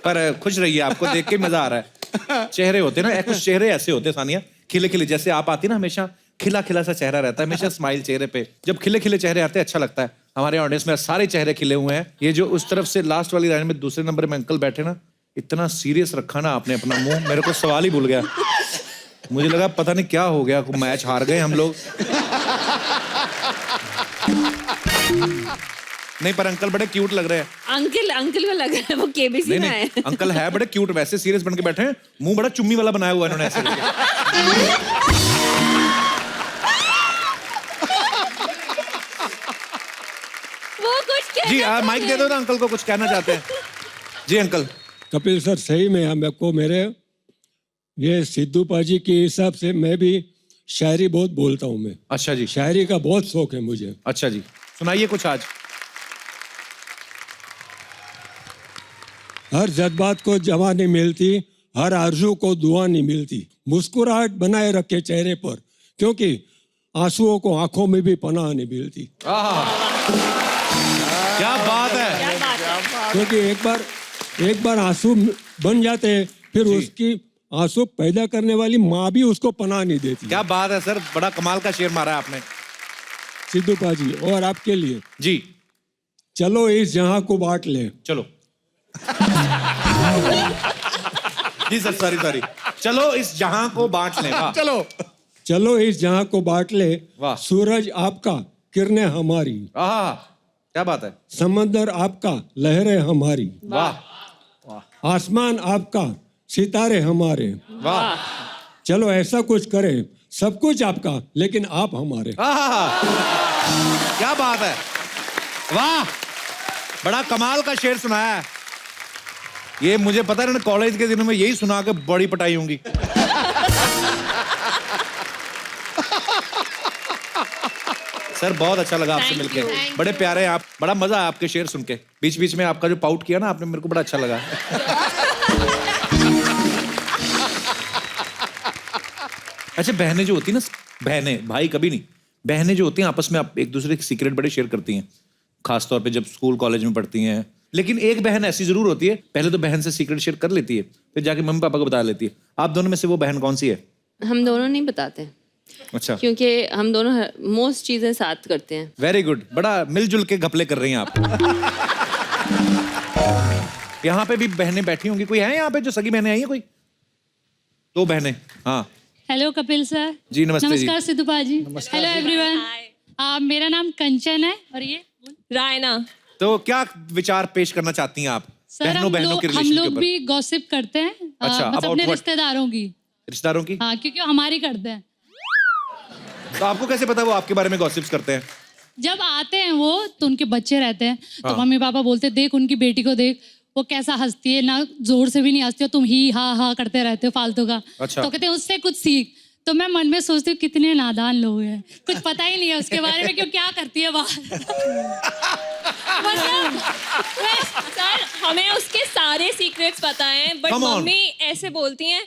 पर खुश रहिए, आपको देख के मजा आ रहा है। चेहरे होते ना, कुछ चेहरे ऐसे होते सानिया, खिले खिले, जैसे आप आती ना हमेशा खिला खिला सा चेहरा रहता है, हमेशा स्माइल चेहरे पे। जब खिले खिले चेहरे आते हैं अच्छा लगता है। हमारे ऑडियंस में सारे चेहरे खिले हुए हैं। ये जो उस तरफ से लास्ट वाली लाइन में दूसरे नंबर में अंकल बैठे ना, इतना सीरियस रखा ना आपने अपना मुंह, मेरे को सवाल ही भूल गया। मुझे लगा पता नहीं क्या हो गया, मैच हार गए हम लोग। नहीं, पर अंकल बड़े क्यूट लग रहे हैं। अंकल में लग रहा है वो केबीसी नहीं में नहीं, है। अंकल है बड़े क्यूट, वैसे सीरियस बन के बैठे हैं, मुंह बड़ा चुम्मी वाला बनाया हुआ है इन्होंने ऐसे करके। वो कुछ जी माइक दे दो ना, अंकल को कुछ कहना चाहते हैं। जी अंकल। कपिल सर, सही में हम को मेरे ये सिद्धू पाजी के हिसाब से मैं भी शायरी बहुत बोलता हूँ मैं। अच्छा जी। शायरी का बहुत शौक है मुझे। अच्छा जी, सुनाइए कुछ आज। हर जज्बात को जवा नहीं मिलती, हर आरजू को दुआ नहीं मिलती, मुस्कुराहट बनाए रखे चेहरे पर, क्योंकि आंसुओं को आंखों में भी पनाह नहीं मिलती। क्या बात है। क्योंकि एक बार आंसू बन जाते हैं, फिर उसकी आंसू पैदा करने वाली माँ भी उसको पनाह नहीं देती। क्या बात है सर, बड़ा कमाल का शेर मारा है आपने। सिद्धू पाजी, और आपके लिए जी, चलो इस जहां को बांट ले। चलो। जी सर, सॉरी। चलो इस जहां को बांट लें। वाह। चलो इस जहां को बांट ले, वाह। सूरज आपका, किरणें हमारी, आहा, क्या बात है। समंदर आपका, लहरें हमारी, वाह आसमान आपका, सितारे हमारे। वाह। चलो ऐसा कुछ करे, सब कुछ आपका लेकिन आप हमारे। आहा, क्या बात है। वाह, बड़ा कमाल का शेर सुनाया है। ये मुझे पता है ना, कॉलेज के दिनों में यही सुना के बड़ी पटाई होंगी। सर बहुत अच्छा लगा आपसे मिलके, बड़े प्यारे हैं आप, बड़ा मजा आया आपके शेर सुन के। बीच बीच में आपका जो पाउट किया ना आपने, मेरे को बड़ा अच्छा लगा। अच्छा, बहनें जो होती है ना, बहनें, भाई कभी नहीं, बहनें जो होती हैं आपस में आप एक दूसरे के सीक्रेट बड़े शेयर करती हैं, खासतौर पे जब स्कूल कॉलेज में पढ़ती हैं। लेकिन एक बहन ऐसी जरूर होती है, पहले तो बहन से सीक्रेट शेयर कर लेती है, फिर जाके मम्मी पापा को बता लेती है। आप दोनों में से वो बहन कौन सी है? हम दोनों नहीं बताते, अच्छा, क्योंकि हम दोनों मोस्ट चीजें साथ करते हैं। वेरी गुड, बड़ा मिलजुल के घपले कर रही हैं आप। यहाँ पे भी बहनें बैठी होंगी, कोई है यहाँ पे जो सगी बहनें आई हैं? कोई दो बहनें। हाँ हेलो कपिल सर। जी नमस्ते। नमस्कार सिद्धू पाजी। Hello everyone. मेरा नाम कंचन है और ये रायना। तो क्या विचार पेश करना चाहती हैं आप सर? बहनों बहनों के हम रिलेशन के लोग ऊपर? भी गॉसिप करते हैं, अच्छा, मतलब about अपने what? रिश्तेदारों की। रिश्तेदारों की? हाँ, क्योंकि वो हमारी करते हैं। तो आपको कैसे पता वो आपके बारे में गॉसिप्स करते हैं? जब आते हैं वो, तो उनके बच्चे रहते हैं, तो हाँ। मम्मी पापा बोलते देख उनकी बेटी को देख, वो कैसा हंसती है ना, जोर से भी नहीं हंसती हो, तुम ही हा करते रहते हो फालतू का। अच्छा। तो कहते हैं उससे कुछ सीख। तो मैं मन में सोचती हूँ कितने नादान लोग हैं, कुछ पता ही नहीं है उसके बारे में, क्यों क्या करती है बाहर। मतलब सर, हमें उसके सारे सीक्रेट्स पता हैं, बट Come on. मम्मी ऐसे बोलती हैं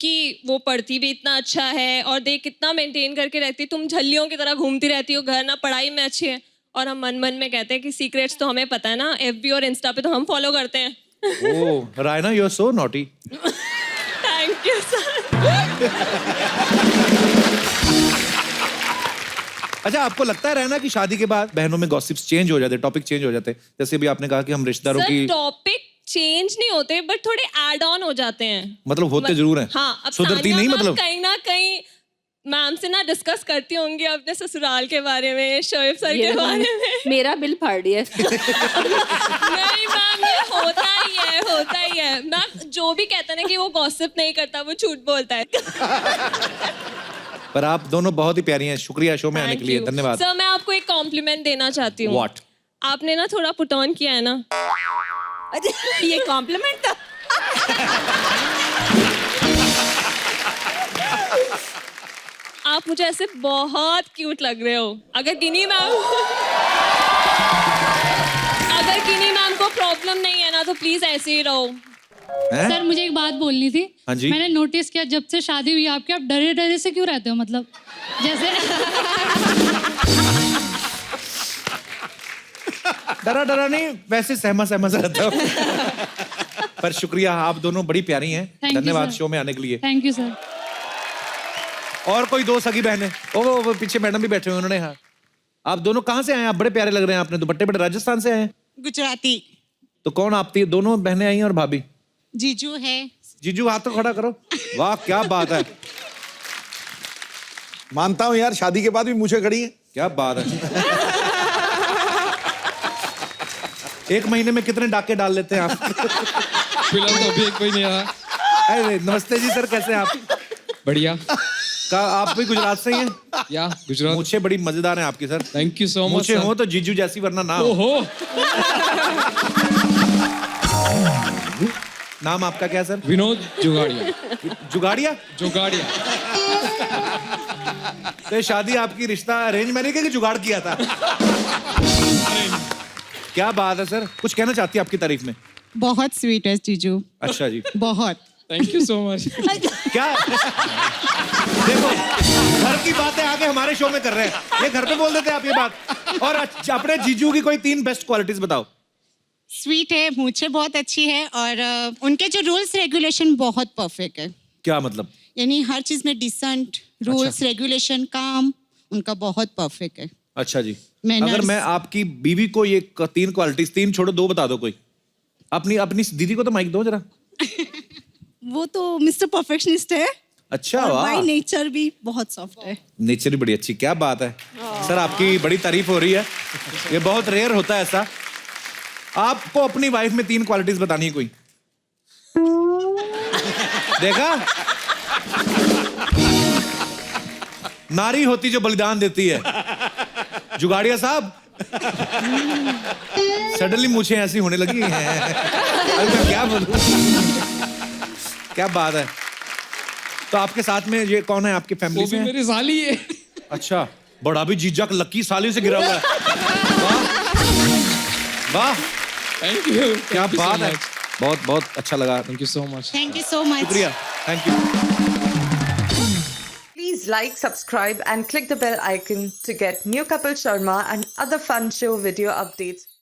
कि वो पढ़ती भी इतना अच्छा है और देख कितना मेंटेन करके रहती है, तुम झल्लियों की तरह घूमती रहती हो घर, ना पढ़ाई में अच्छी है। और हम मन में कहते हैं कि सीक्रेट्स तो हमें पता है ना, FB और इंस्टा पे तो हम फॉलो करते हैं। Oh Raina, you are so naughty. Thank you sir. अच्छा, आपको लगता है रहना कि शादी के बाद बहनों में गॉसिप्स चेंज हो जाते, टॉपिक चेंज हो जाते? जैसे भी आपने कहा कि हम रिश्तेदारों सर, की, टॉपिक चेंज नहीं होते, बट थोड़े ऐड ऑन हो जाते हैं। मतलब होते जरूर हैं। हाँ, अब सुधरती तानिया नहीं मैम मतलब? कहीं ना कहीं मैम से ना डिस्कस करती होंगी अपने ससुराल के बारे में, शोएब सर के बारे में। मेरा बिल फाड़ दिया। नहीं मैम, ये होता ही है। मैम जो भी कहता है ना कि वो गॉसिप नहीं करता, वो झूठ बोलता है। पर आप दोनों बहुत ही प्यारी हैं। शुक्रिया शो में आने के लिए, धन्यवाद। सर, मैं आपको एक कॉम्प्लीमेंट देना चाहती हूँ। What? आपने ना थोड़ा पुट ऑन किया है ना। ये कॉम्प्लीमेंट था। आप मुझे ऐसे बहुत क्यूट लग रहे हो। अगर गिनी मैम को प्रॉब्लम नहीं है ना, तो प्लीज ऐसे ही रहो। हैं? सर मुझे एक बात बोलनी थी। हाँ जी। मैंने नोटिस किया जब से शादी हुई आपकी, आप डरे डरे से क्यों रहते हो? मतलब जैसे डरा नहीं, वैसे सहमा सा रहता हूँ। पर शुक्रिया, आप दोनों बड़ी प्यारी हैं। Thank you, धन्यवाद sir. शो में आने के लिए। Thank you sir. और कोई दो सगी बहनें? वो पीछे मैडम भी बैठे हुए, उन्होंने। हाँ, आप दोनों कहाँ से आए हैं? आप बड़े प्यारे लग रहे हैं, आपने दुपट्टे बड़े राजस्थान से आए हैं। गुजराती। तो कौन आप दोनों बहनें आई हैं और भाभी? जीजू है। जीजू हाथ तो खड़ा करो। वाह क्या बात है। मानता हूँ यार, शादी के बाद भी मुझे खड़ी है। क्या बात है। एक महीने में कितने डाके डाल लेते हैं आप? फिलहाल तो अभी एक कोई नहीं आया। अरे नमस्ते जी सर, कैसे हैं आप? बढ़िया। आप भी गुजरात से ही हैं? या गुजरात। मूछें बड़ी मजेदार हैं आपकी sir. Thank you so much. मूछें हो तो जीजू जैसी, वरना ना हो। ओहो। नाम आपका क्या है सर? विनोद जुगाड़िया। जुगाड़िया? जुगाड़िया। तो ये शादी आपकी रिश्ता अरेंज मैरिज के जुगाड़ किया था? क्या बात है सर, कुछ कहना चाहती है आपकी तारीफ में? बहुत स्वीट है जीजू। अच्छा जी। बहुत। थैंक यू सो मच क्या देखो, घर की बातें आगे हमारे शो में कर रहे हैं, ये घर पे बोल देते हैं आप ये बात। और अपने जीजू की कोई 3 बेस्ट क्वालिटीज बताओ। स्वीट है, मुझे बहुत अच्छी है, और उनके जो रूल्स रेगुलेशन बहुत परफेक्ट है। क्या मतलब? यानी हर चीज में डिसेंट, रूल्स रेगुलेशन, काम उनका बहुत परफेक्ट है। अच्छा जी, Manners. अगर मैं आपकी बीवी को ये 3 क्वालिटीज, 3 छोड़ो 2 बता दो कोई। अपनी अपनी दीदी को तो माइक दो जरा। वो तो मिस्टर परफेक्शनिस्ट है, अच्छा, और वाह, बाय नेचर भी बहुत सॉफ्ट है। नेचर ही बड़ी अच्छी, क्या बात है सर, आपकी बड़ी तारीफ हो रही है, ये बहुत रेयर होता है ऐसा। आपको अपनी वाइफ में 3 क्वालिटीज बतानी है कोई। देखा, नारी होती जो बलिदान देती है। जुगाड़िया साहब, सडनली मुझे ऐसी होने लगी है, अरे मैं क्या बोलूं, क्या बात है। तो आपके साथ में ये कौन है आपकी फैमिली वो भी से? मेरी साली है। अच्छा, बड़ा भी जीजा लक्की साली से गिरा हुआ है। वाह वाह, थैंक यू, क्या बात है, बहुत बहुत अच्छा लगा। Thank you so much. Thank you so much. शुक्रिया, thank you. Please like, subscribe and click the bell icon to get new Kapil Sharma and other fun show video updates.